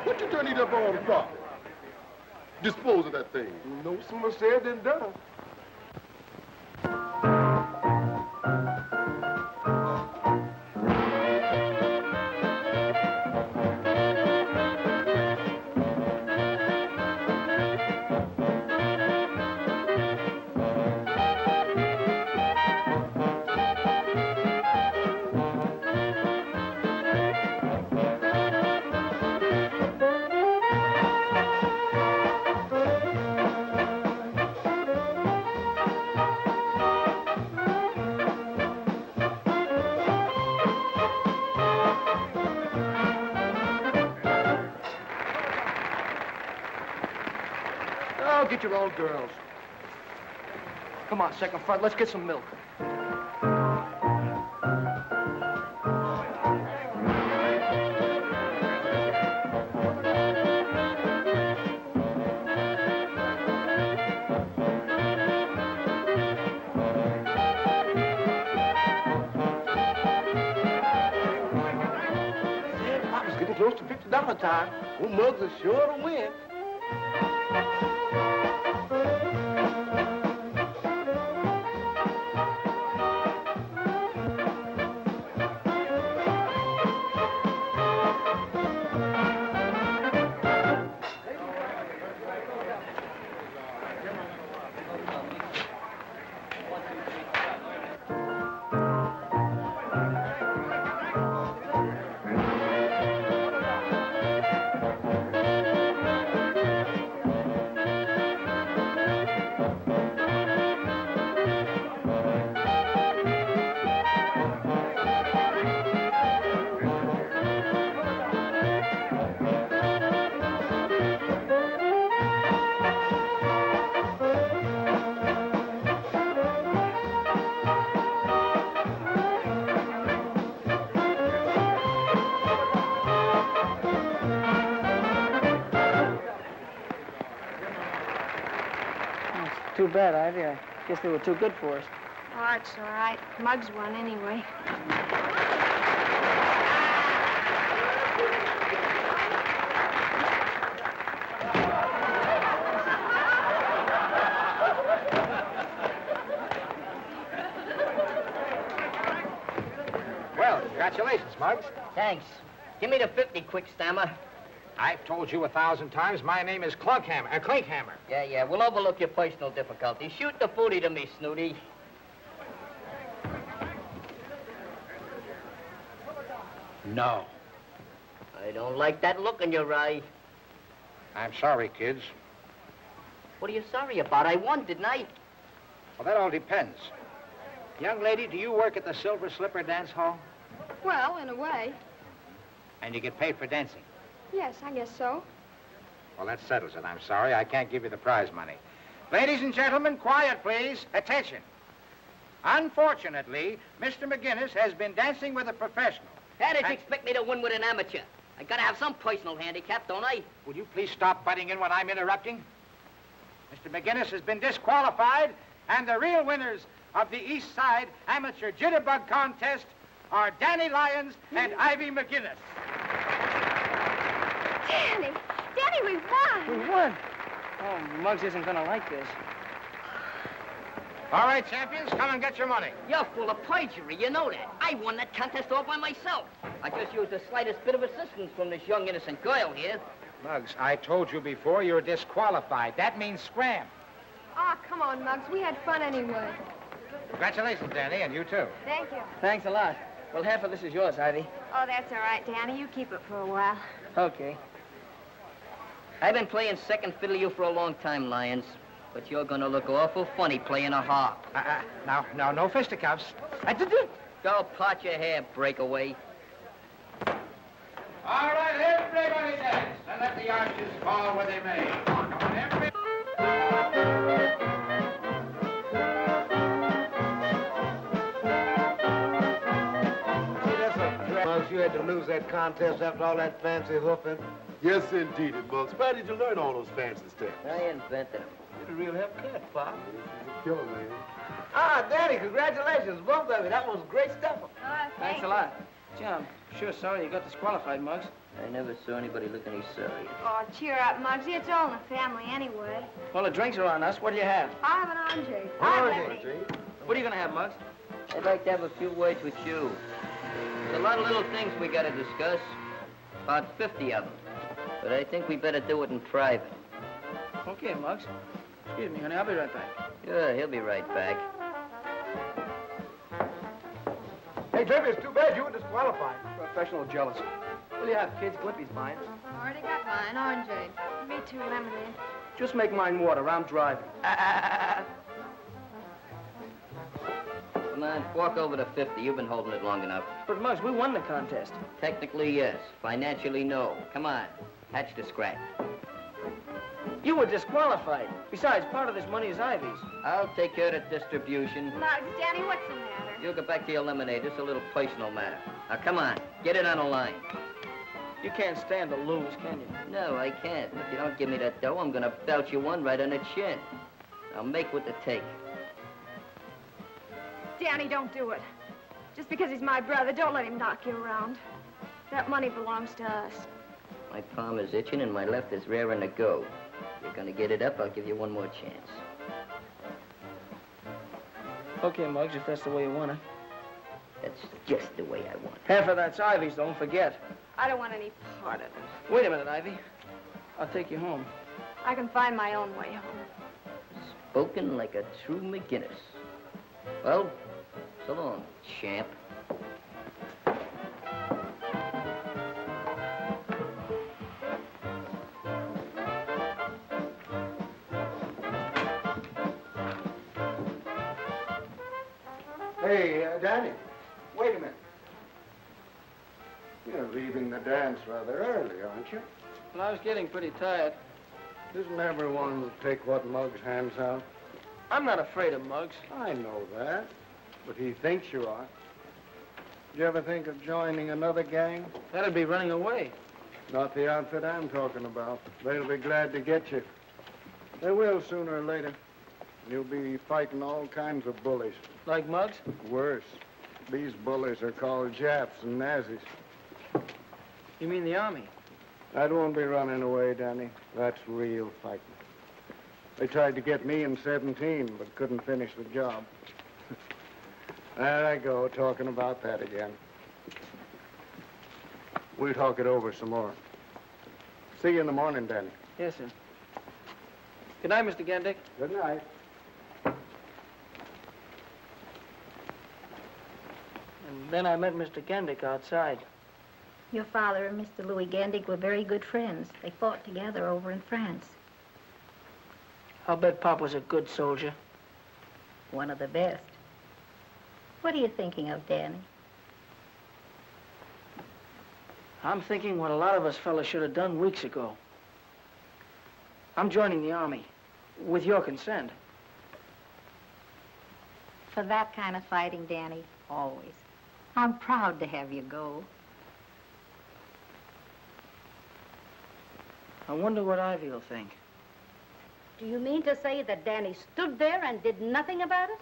What you turn it up on the property? Dispose of that thing. No sooner said than done. look at your old girls. Come on, second front, let's get some milk. Papa's getting close to $50 time. Old Muggs is sure to win. Too bad, Ivy. I guess they were too good for us. Oh, it's all right. Muggs won anyway. Well, congratulations, Muggs. Thanks. Give me the 50 quick, Stammer. I've told you 1,000 times my name is Clinkhammer. Yeah, we'll overlook your personal difficulties. Shoot the booty to me, Snooty. No. I don't like that look in your eye. I'm sorry, kids. What are you sorry about? I won, didn't I? Well, that all depends. Young lady, do you work at the Silver Slipper Dance Hall? Well, in a way. And you get paid for dancing? Yes, I guess so. Well, that settles it. I'm sorry. I can't give you the prize money. Ladies and gentlemen, quiet, please. Attention. Unfortunately, Mr. McGinnis has been dancing with a professional. How did you expect me to win with an amateur? I gotta have some personal handicap, don't I? Will you please stop butting in when I'm interrupting? Mr. McGinnis has been disqualified, and the real winners of the East Side Amateur Jitterbug Contest are Danny Lyons and Ivy McGinnis. Danny! Danny, we won! We won! Oh, Muggs isn't gonna like this. All right, champions, come and get your money. You're full of perjury, you know that. I won that contest all by myself. I just used the slightest bit of assistance from this young, innocent girl here. Muggs, I told you before, you're disqualified. That means scram. Oh, come on, Muggs. We had fun anyway. Congratulations, Danny, and you too. Thank you. Thanks a lot. Well, half of this is yours, Ivy. Oh, that's all right, Danny. You keep it for a while. Okay. I've been playing second fiddle to you for a long time, Lyons. But you're gonna look awful funny playing a harp. Now, no fisticuffs. Go part your hair, breakaway. All right, everybody dance, and let the arches fall where they may. Come on, everybody. Muggs, you had to lose that contest after all that fancy hoofing. Yes, indeed, Muggs. Where did you learn all those fancy steps? I invented them. You're a real help cut, Pop. She's a killer, man. Ah, Danny, congratulations, both of you. That was great stuff. Thanks a lot. Gee, I'm sure sorry you got disqualified, Muggs. I never saw anybody look any sorry. Oh, cheer up, Muggsy. It's all in the family anyway. Well, the drinks are on us. What do you have? I have an orange. What are you gonna have, Muggs? I'd like to have a few words with you. There's a lot of little things we gotta discuss. About 50 of them. But I think we better do it in private. Okay, Muggs. Excuse me, honey. I'll be right back. Sure, he'll be right back. Hey, Jimmy, it's too bad you were disqualified. Professional jealousy. What do you have, kids? Blippy's mine. Already got mine, orangeade. Me too, lemonade. Just make mine water. I'm driving. Come on, fork over to 50. You've been holding it long enough. But, Muggs, we won the contest. Technically, yes. Financially, no. Come on. Hatch the scratch. You were disqualified. Besides, part of this money is Ivy's. I'll take care of the distribution. Muggs, Danny, what's the matter? You'll get back to your lemonade. It's a little personal matter. Now, come on. Get it on the line. You can't stand to lose, can you? No, I can't. If you don't give me that dough, I'm gonna belt you one right on the chin. Now, make with the take. Danny, don't do it. Just because he's my brother, don't let him knock you around. That money belongs to us. My palm is itching and my left is raring to go. If you're gonna get it up, I'll give you one more chance. Okay, Muggs, if that's the way you want it. That's just the way I want it. Half of that's Ivy's, don't forget. I don't want any part of it. Wait a minute, Ivy. I'll take you home. I can find my own way home. Spoken like a true McGinnis. Well, so long, champ. Hey, Danny, wait a minute. You're leaving the dance rather early, aren't you? Well, I was getting pretty tired. Doesn't everyone take what Muggs hands out? I'm not afraid of Muggs. I know that, but he thinks you are. Did you ever think of joining another gang? That'd be running away. Not the outfit I'm talking about. They'll be glad to get you. They will sooner or later. You'll be fighting all kinds of bullies. Like Muggs? Worse. These bullies are called Japs and Nazis. You mean the Army? That won't be running away, Danny. That's real fighting. They tried to get me in 17, but couldn't finish the job. There I go, talking about that again. We'll talk it over some more. See you in the morning, Danny. Yes, sir. Good night, Mr. Gendick. Good night. And then I met Mr. Gendick outside. Your father and Mr. Louis Gandick were very good friends. They fought together over in France. I'll bet Pop was a good soldier. One of the best. What are you thinking of, Danny? I'm thinking what a lot of us fellas should have done weeks ago. I'm joining the Army, with your consent. For that kind of fighting, Danny, always. I'm proud to have you go. I wonder what Ivy will think. Do you mean to say that Danny stood there and did nothing about it?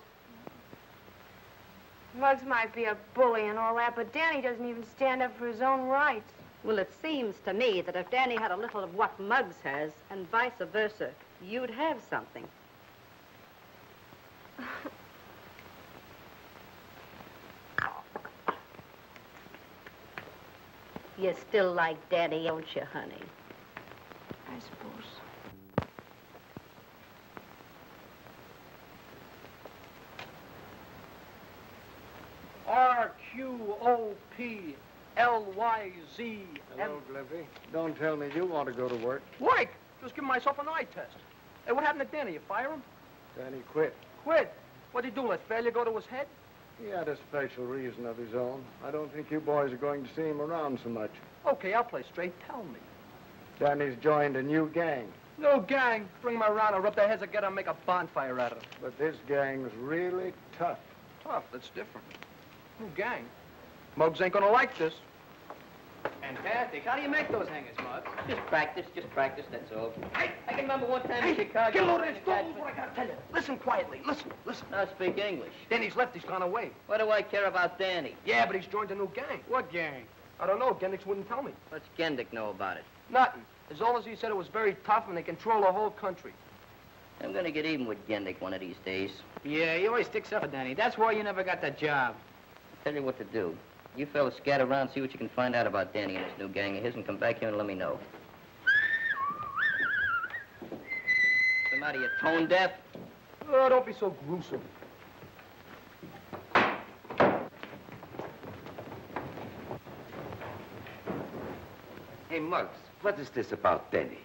Muggs might be a bully and all that, but Danny doesn't even stand up for his own rights. Well, it seems to me that if Danny had a little of what Muggs has, and vice versa, you'd have something. You still like Daddy, don't you, honey? I suppose. R-Q-O-P-L-Y-Z. Hello, Glimpy. Don't tell me you want to go to work. Work? Just give myself an eye test. Hey, what happened to Danny? You fire him? Danny quit. Quit? What'd he do? Let failure go to his head? He had a special reason of his own. I don't think you boys are going to see him around so much. Okay, I'll play straight. Tell me. Danny's joined a new gang. No gang. Bring them around and rub their heads together and make a bonfire out of them. But this gang's really tough. Tough? That's different. New gang. Muggs ain't gonna like this. Fantastic. How do you make those hangers, Muggs? Just practice, that's all. I can remember one time in Chicago. Get a load of this. Don't lose what I gotta tell you. Listen quietly. Listen. Now speak English. Danny's left. He's gone away. What do I care about Danny? Yeah, but he's joined a new gang. What gang? I don't know. Gendick wouldn't tell me. What's Gendick know about it? Nothing. As long as he said it was very tough and they control the whole country. I'm gonna get even with Gendick one of these days. Yeah, he always sticks up for Danny. That's why you never got that job. Tell you what to do. You fellas scatter around, see what you can find out about Danny and his new gang of his, and come back here and let me know. What's the matter, you tone deaf? Oh, don't be so gruesome. Hey, Muggs, what is this about Danny?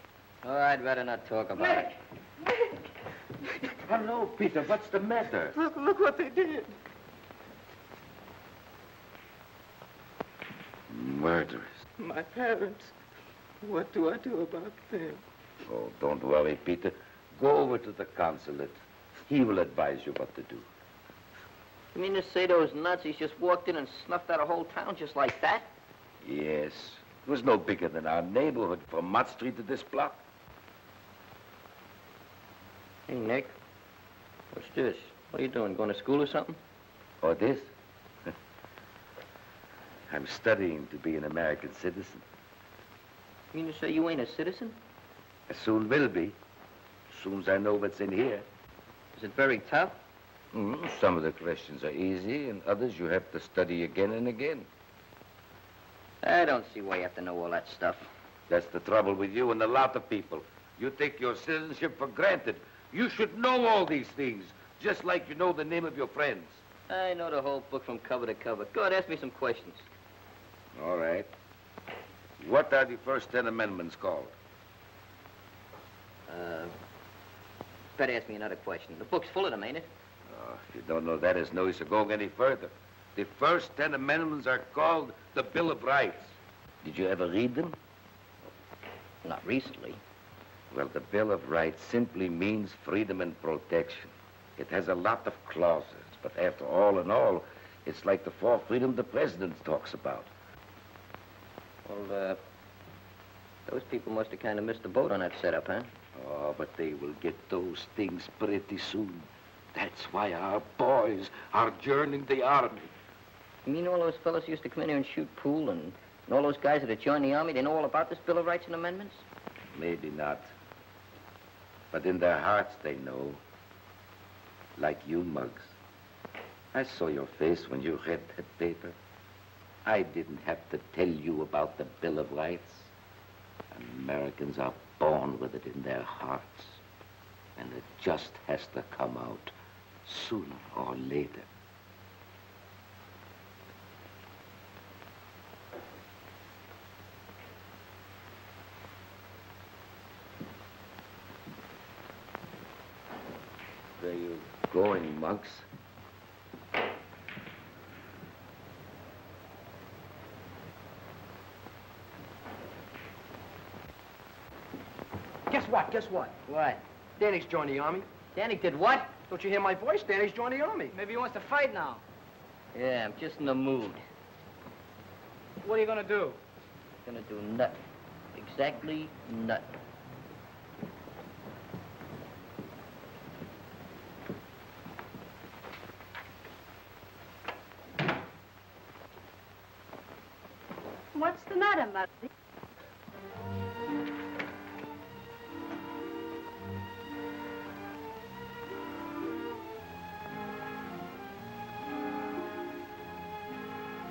Oh, I'd rather not talk about it. Hello, Peter, what's the matter? Look what they did. Murderers. My parents. What do I do about them? Oh, don't worry, Peter. Go over to the consulate. He will advise you what to do. You mean to say those Nazis just walked in and snuffed out a whole town just like that? Yes. It was no bigger than our neighborhood from Mott Street to this block. Hey, Nick. What's this? What are you doing? Going to school or something? Or this? I'm studying to be an American citizen. You mean to say you ain't a citizen? I soon will be. As soon as I know what's in here. Is it very tough? Some of the questions are easy, and others you have to study again and again. I don't see why you have to know all that stuff. That's the trouble with you and a lot of people. You take your citizenship for granted. You should know all these things, just like you know the name of your friends. I know the whole book from cover to cover. Go ahead, ask me some questions. All right. What are the first 10 amendments called? Better ask me another question. The book's full of them, ain't it? Oh, if you don't know that, it's no use of going any further. The first 10 amendments are called the Bill of Rights. Did you ever read them? Not recently. Well, the Bill of Rights simply means freedom and protection. It has a lot of clauses, but after all in all, it's like the fourth freedom the president talks about. Well, those people must have kind of missed the boat on that setup, huh? Oh, but they will get those things pretty soon. That's why our boys are joining the army. You mean all those fellas used to come in here and shoot pool, and all those guys that had joined the army, they know all about this Bill of Rights and Amendments? Maybe not. But in their hearts, they know. Like you, Muggs. I saw your face when you read that paper. I didn't have to tell you about the Bill of Rights. Americans are born with it in their hearts. And it just has to come out sooner or later. Where you going, Muggs? Guess what? Guess what? What? Danny's joined the army. Danny did what? Don't you hear my voice? Danny's joined the army. Maybe he wants to fight now. Yeah, I'm just in the mood. What are you gonna do? Gonna do nothing. Exactly nothing. What's the matter, Mother?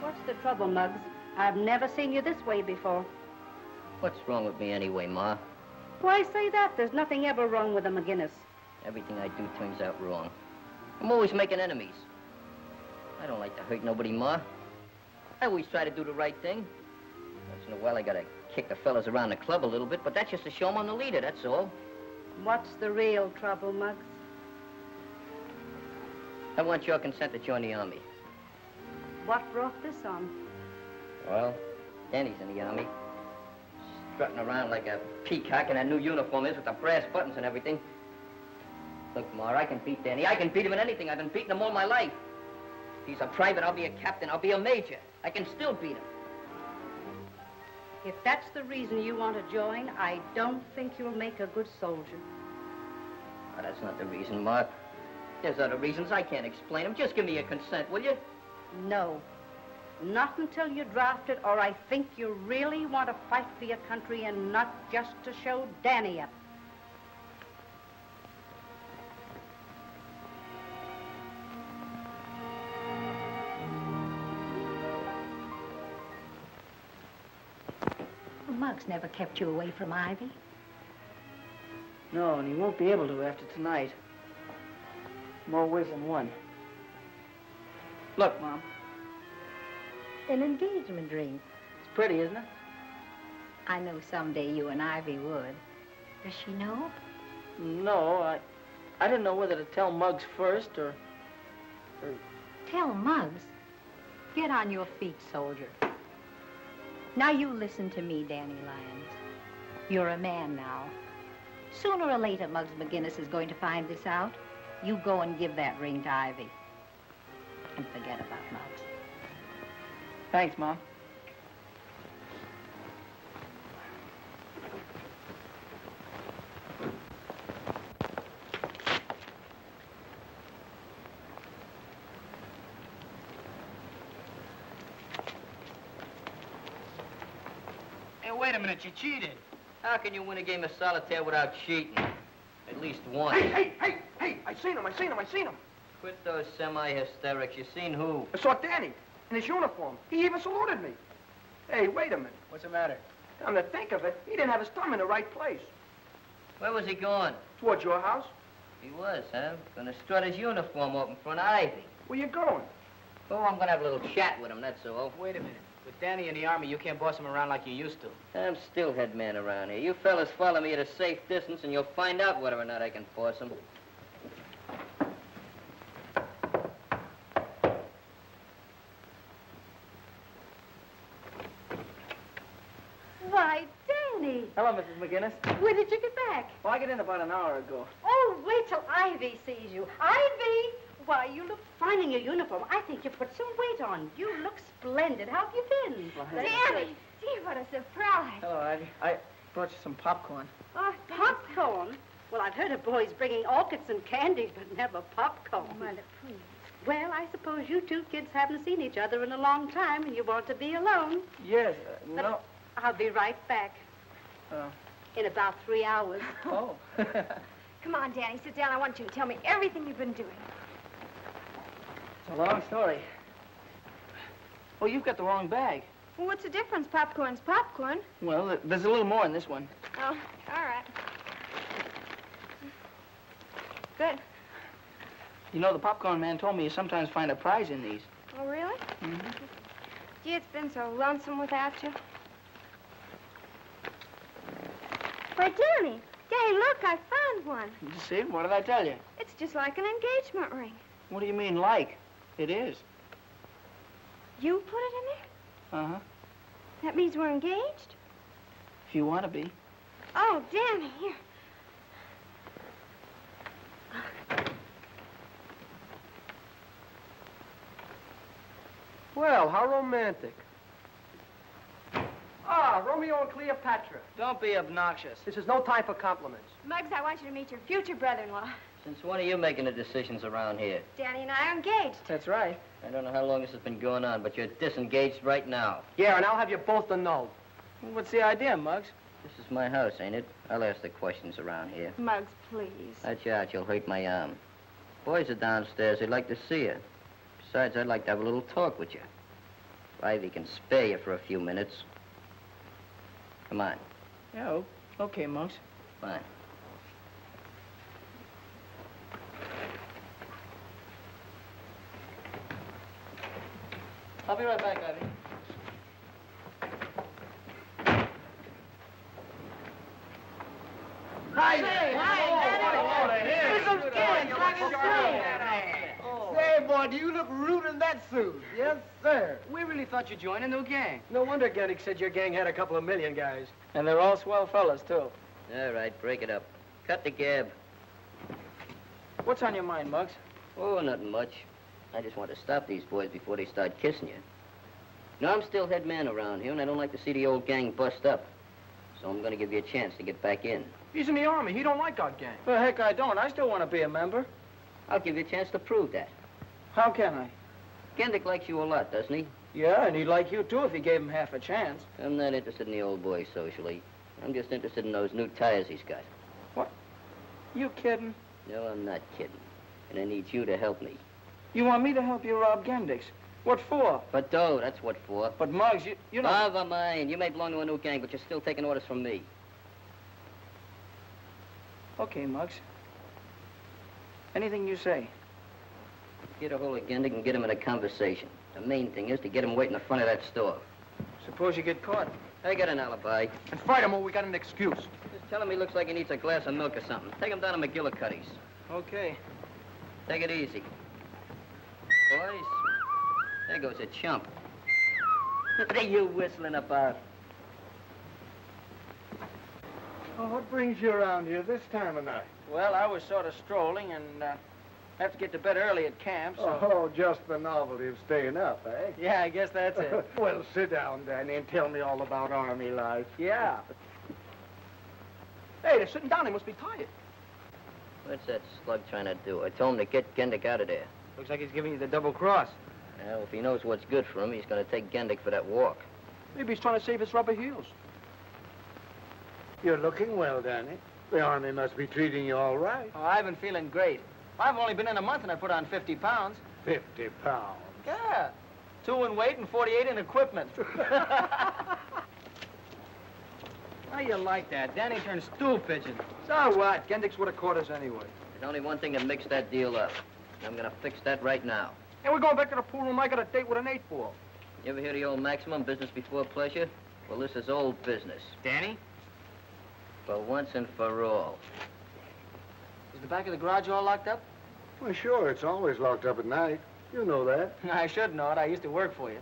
What's the trouble, Muggs? I've never seen you this way before. What's wrong with me anyway, Ma? Why say that? There's nothing ever wrong with a McGinnis. Everything I do turns out wrong. I'm always making enemies. I don't like to hurt nobody, Ma. I always try to do the right thing. Once in a while, I gotta kick the fellas around the club a little bit, but that's just to show 'em I'm the leader, that's all. What's the real trouble, Muggs? I want your consent to join the army. What brought this on? Well, Danny's in the army. Strutting around like a peacock in that new uniform is with the brass buttons and everything. Look, Ma, I can beat Danny. I can beat him in anything. I've been beating him all my life. If he's a private, I'll be a captain. I'll be a major. I can still beat him. If that's the reason you want to join, I don't think you'll make a good soldier. Oh, that's not the reason, Ma. There's other reasons. I can't explain them. Just give me your consent, will you? No. Not until you're drafted, or I think you really want to fight for your country and not just to show Danny up. Muggs never kept you away from Ivy. No, and he won't be able to after tonight. More ways than one. Look, Mom. An engagement ring. It's pretty, isn't it? I know someday you and Ivy would. Does she know? No, I didn't know whether to tell Muggs first or... Tell Muggs. Get on your feet, soldier. Now you listen to me, Danny Lyons. You're a man now. Sooner or later, Muggs McGinnis is going to find this out. You go and give that ring to Ivy. And forget about Muggs. Thanks, Mom. Hey, wait a minute, you cheated. How can you win a game of solitaire without cheating? At least once. Hey, I seen him. Quit those semi-hysterics. You seen who? I saw Danny in his uniform. He even saluted me. Hey, wait a minute. What's the matter? Come to think of it, he didn't have his thumb in the right place. Where was he going? Towards your house. He was, huh? Gonna strut his uniform up in front of Ivy. Where you going? Oh, I'm gonna have a little chat with him, that's all. Wait a minute. With Danny in the Army, you can't boss him around like you used to. I'm still head man around here. You fellas follow me at a safe distance and you'll find out whether or not I can force him. Why, Danny. Hello, Mrs. McGinnis. When did you get back? Well, I got in about an hour ago. Oh, wait till Ivy sees you. Ivy! Why, you look fine in your uniform. I think you put some weight on. You look splendid. How have you been? Well, Danny! Gee, what a surprise. Hello, Ivy. I brought you some popcorn. Oh, popcorn? Well, I've heard of boys bringing orchids and candies, but never popcorn. Mother, please. Well, I suppose you two kids haven't seen each other in a long time, and you want to be alone. Yes, no. I'll be right back. In about 3 hours. Oh. Come on, Danny, sit down. I want you to tell me everything you've been doing. It's a long story. Oh, you've got the wrong bag. Well, what's the difference? Popcorn's popcorn. Well, there's a little more in this one. Oh, all right. Good. You know, the popcorn man told me you sometimes find a prize in these. Oh, really? Mm-hmm. Gee, it's been so lonesome without you. Why, Danny, look, I found one. You see? What did I tell you? It's just like an engagement ring. What do you mean, like? It is. You put it in there? Uh-huh. That means we're engaged? If you want to be. Oh, Danny, here. Well, how romantic. Ah, Romeo and Cleopatra. Don't be obnoxious. This is no time for compliments. Muggs, I want you to meet your future brother-in-law. Since when are you making the decisions around here? Danny and I are engaged. That's right. I don't know how long this has been going on, but you're disengaged right now. Yeah, and I'll have you both to know. What's the idea, Muggs? This is my house, ain't it? I'll ask the questions around here. Muggs, please. Watch out, you'll hurt my arm. Boys are downstairs. They'd like to see you. Besides, I'd like to have a little talk with you. If Ivy can spare you for a few minutes. Come on. Yeah, okay, Muggs. Fine. I'll be right back, Ivy. Say, boy, do you look rude in that suit? Yes, sir. We really thought you'd join a new gang. No wonder Gendick said your gang had a couple of million guys. And they're all swell fellas, too. All right, break it up. Cut the gab. What's on your mind, Muggs? Oh, nothing much. I just want to stop these boys before they start kissing you. No, I'm still head man around here, and I don't like to see the old gang bust up. So I'm going to give you a chance to get back in. He's in the Army. He don't like our gang. Well, heck, I don't. I still want to be a member. I'll give you a chance to prove that. How can I? Gendick likes you a lot, doesn't he? Yeah, and he'd like you, too, if you gave him half a chance. I'm not interested in the old boy socially. I'm just interested in those new tires he's got. What? You kidding? No, I'm not kidding. And I need you to help me. You want me to help you rob Gendick's? What for? For dough, that's what for. But, Muggs, you know... Never mind. You may belong to a new gang, but you're still taking orders from me. Okay, Muggs. Anything you say. Get a hold of Gendick and get him in a conversation. The main thing is to get him waiting in front of that store. Suppose you get caught. I got an alibi. And fight him or we got an excuse. Just tell him he looks like he needs a glass of milk or something. Take him down to McGillicuddy's. Okay. Take it easy. Boys, there goes a chump. What are you whistling about? Oh, what brings you around here this time of night? Well, I was sort of strolling and have to get to bed early at camp, so... Oh, just the novelty of staying up, eh? Yeah, I guess that's it. Well, sit down, Danny, and tell me all about Army life. Yeah. Hey, they're sitting down. They must be tired. What's that slug trying to do? I told him to get Gendick out of there. Looks like he's giving you the double cross. Well, if he knows what's good for him, he's going to take Gendick for that walk. Maybe he's trying to save his rubber heels. You're looking well, Danny. The Army must be treating you all right. Oh, I've been feeling great. I've only been in a month and I put on 50 pounds. 50 pounds? Yeah. 2 in weight and 48 in equipment. How you like that? Danny turned stool pigeon. So what? Gendick's what a quarters anyway. There's only one thing that mixed that deal up. And I'm going to fix that right now. And we're going back to the pool room. I got a date with an 8-ball. You ever hear the old maximum, business before pleasure? Well, this is old business. Danny? For once and for all. Is the back of the garage all locked up? Well, sure. It's always locked up at night. You know that. I should know it. I used to work for you.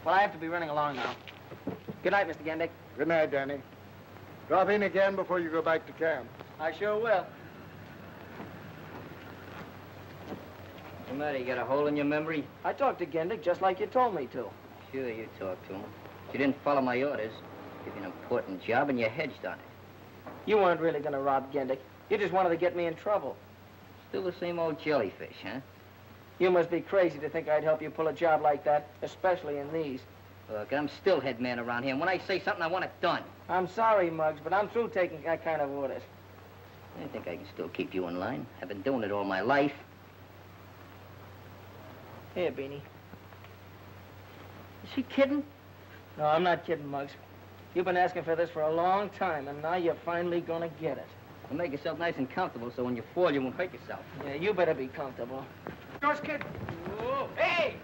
Well, I have to be running along now. Good night, Mr. Gendick. Good night, Danny. Drop in again before you go back to camp. I sure will. What's the matter? You got a hole in your memory? I talked to Gendick just like you told me to. Sure, you talked to him. But you didn't follow my orders. Give you an important job, and you hedged on it. You weren't really going to rob Gendick. You just wanted to get me in trouble. Still the same old jellyfish, huh? You must be crazy to think I'd help you pull a job like that, especially in these. Look, I'm still head man around here, and when I say something, I want it done. I'm sorry, Muggs, but I'm through taking that kind of orders. I think I can still keep you in line. I've been doing it all my life. Here, Beanie. Is he kidding? No, I'm not kidding, Muggs. You've been asking for this for a long time, and now you're finally gonna get it. Well, make yourself nice and comfortable so when you fall, you won't hurt yourself. Yeah, you better be comfortable. Yours, kid. Whoa. Hey!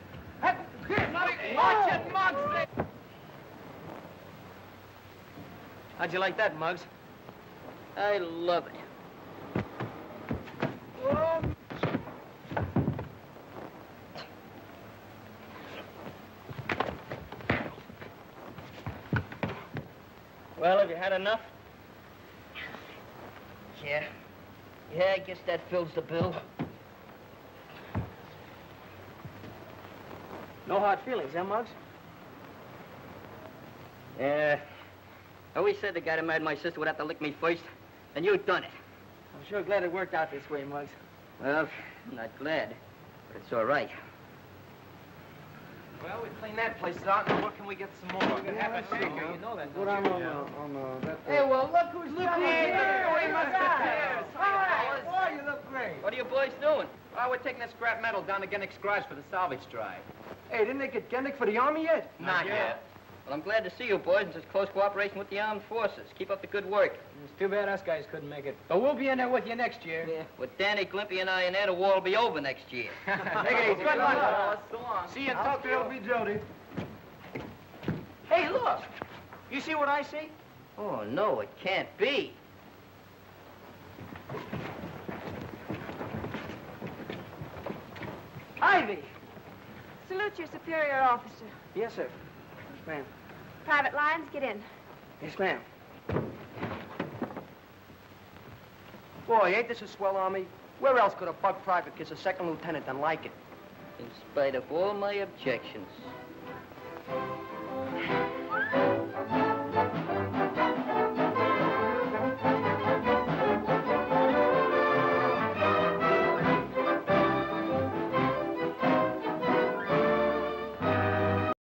Watch it, Muggs! How'd you like that, Muggs? I love it. Well, have you had enough? Yeah. Yeah, I guess that fills the bill. No hard feelings, huh, Muggs? Yeah. I always said the guy that married my sister would have to lick me first, and you done it. I'm sure glad it worked out this way, Muggs. Well, I'm not glad, but it's all right. Well, we cleaned that place out, and where can we get some more? We're gonna have a shaker, you know that, Put don't on, you? Hey, well, look who's here. We must have All right. Boy, you look great. What are you boys doing? Well, we're taking that scrap metal down to Gendick's garage for the salvage drive. Hey, didn't they get Gendick for the Army yet? Not yet. Well, I'm glad to see you boys in such close cooperation with the armed forces. Keep up the good work. It's too bad us guys couldn't make it. But we'll be in there with you next year. Yeah. With Danny, Glimpy, and I in there, the war will be over next year. Take it easy. Good luck, fellas. So long. See you in Tokyo. Jody. Hey, look. You see what I see? Oh, no, it can't be. Ivy! Salute your superior officer. Yes, sir. Yes, ma'am. Private Lyons, get in. Yes, ma'am. Boy, ain't this a swell Army? Where else could a bug private kiss a second lieutenant than like it? In spite of all my objections.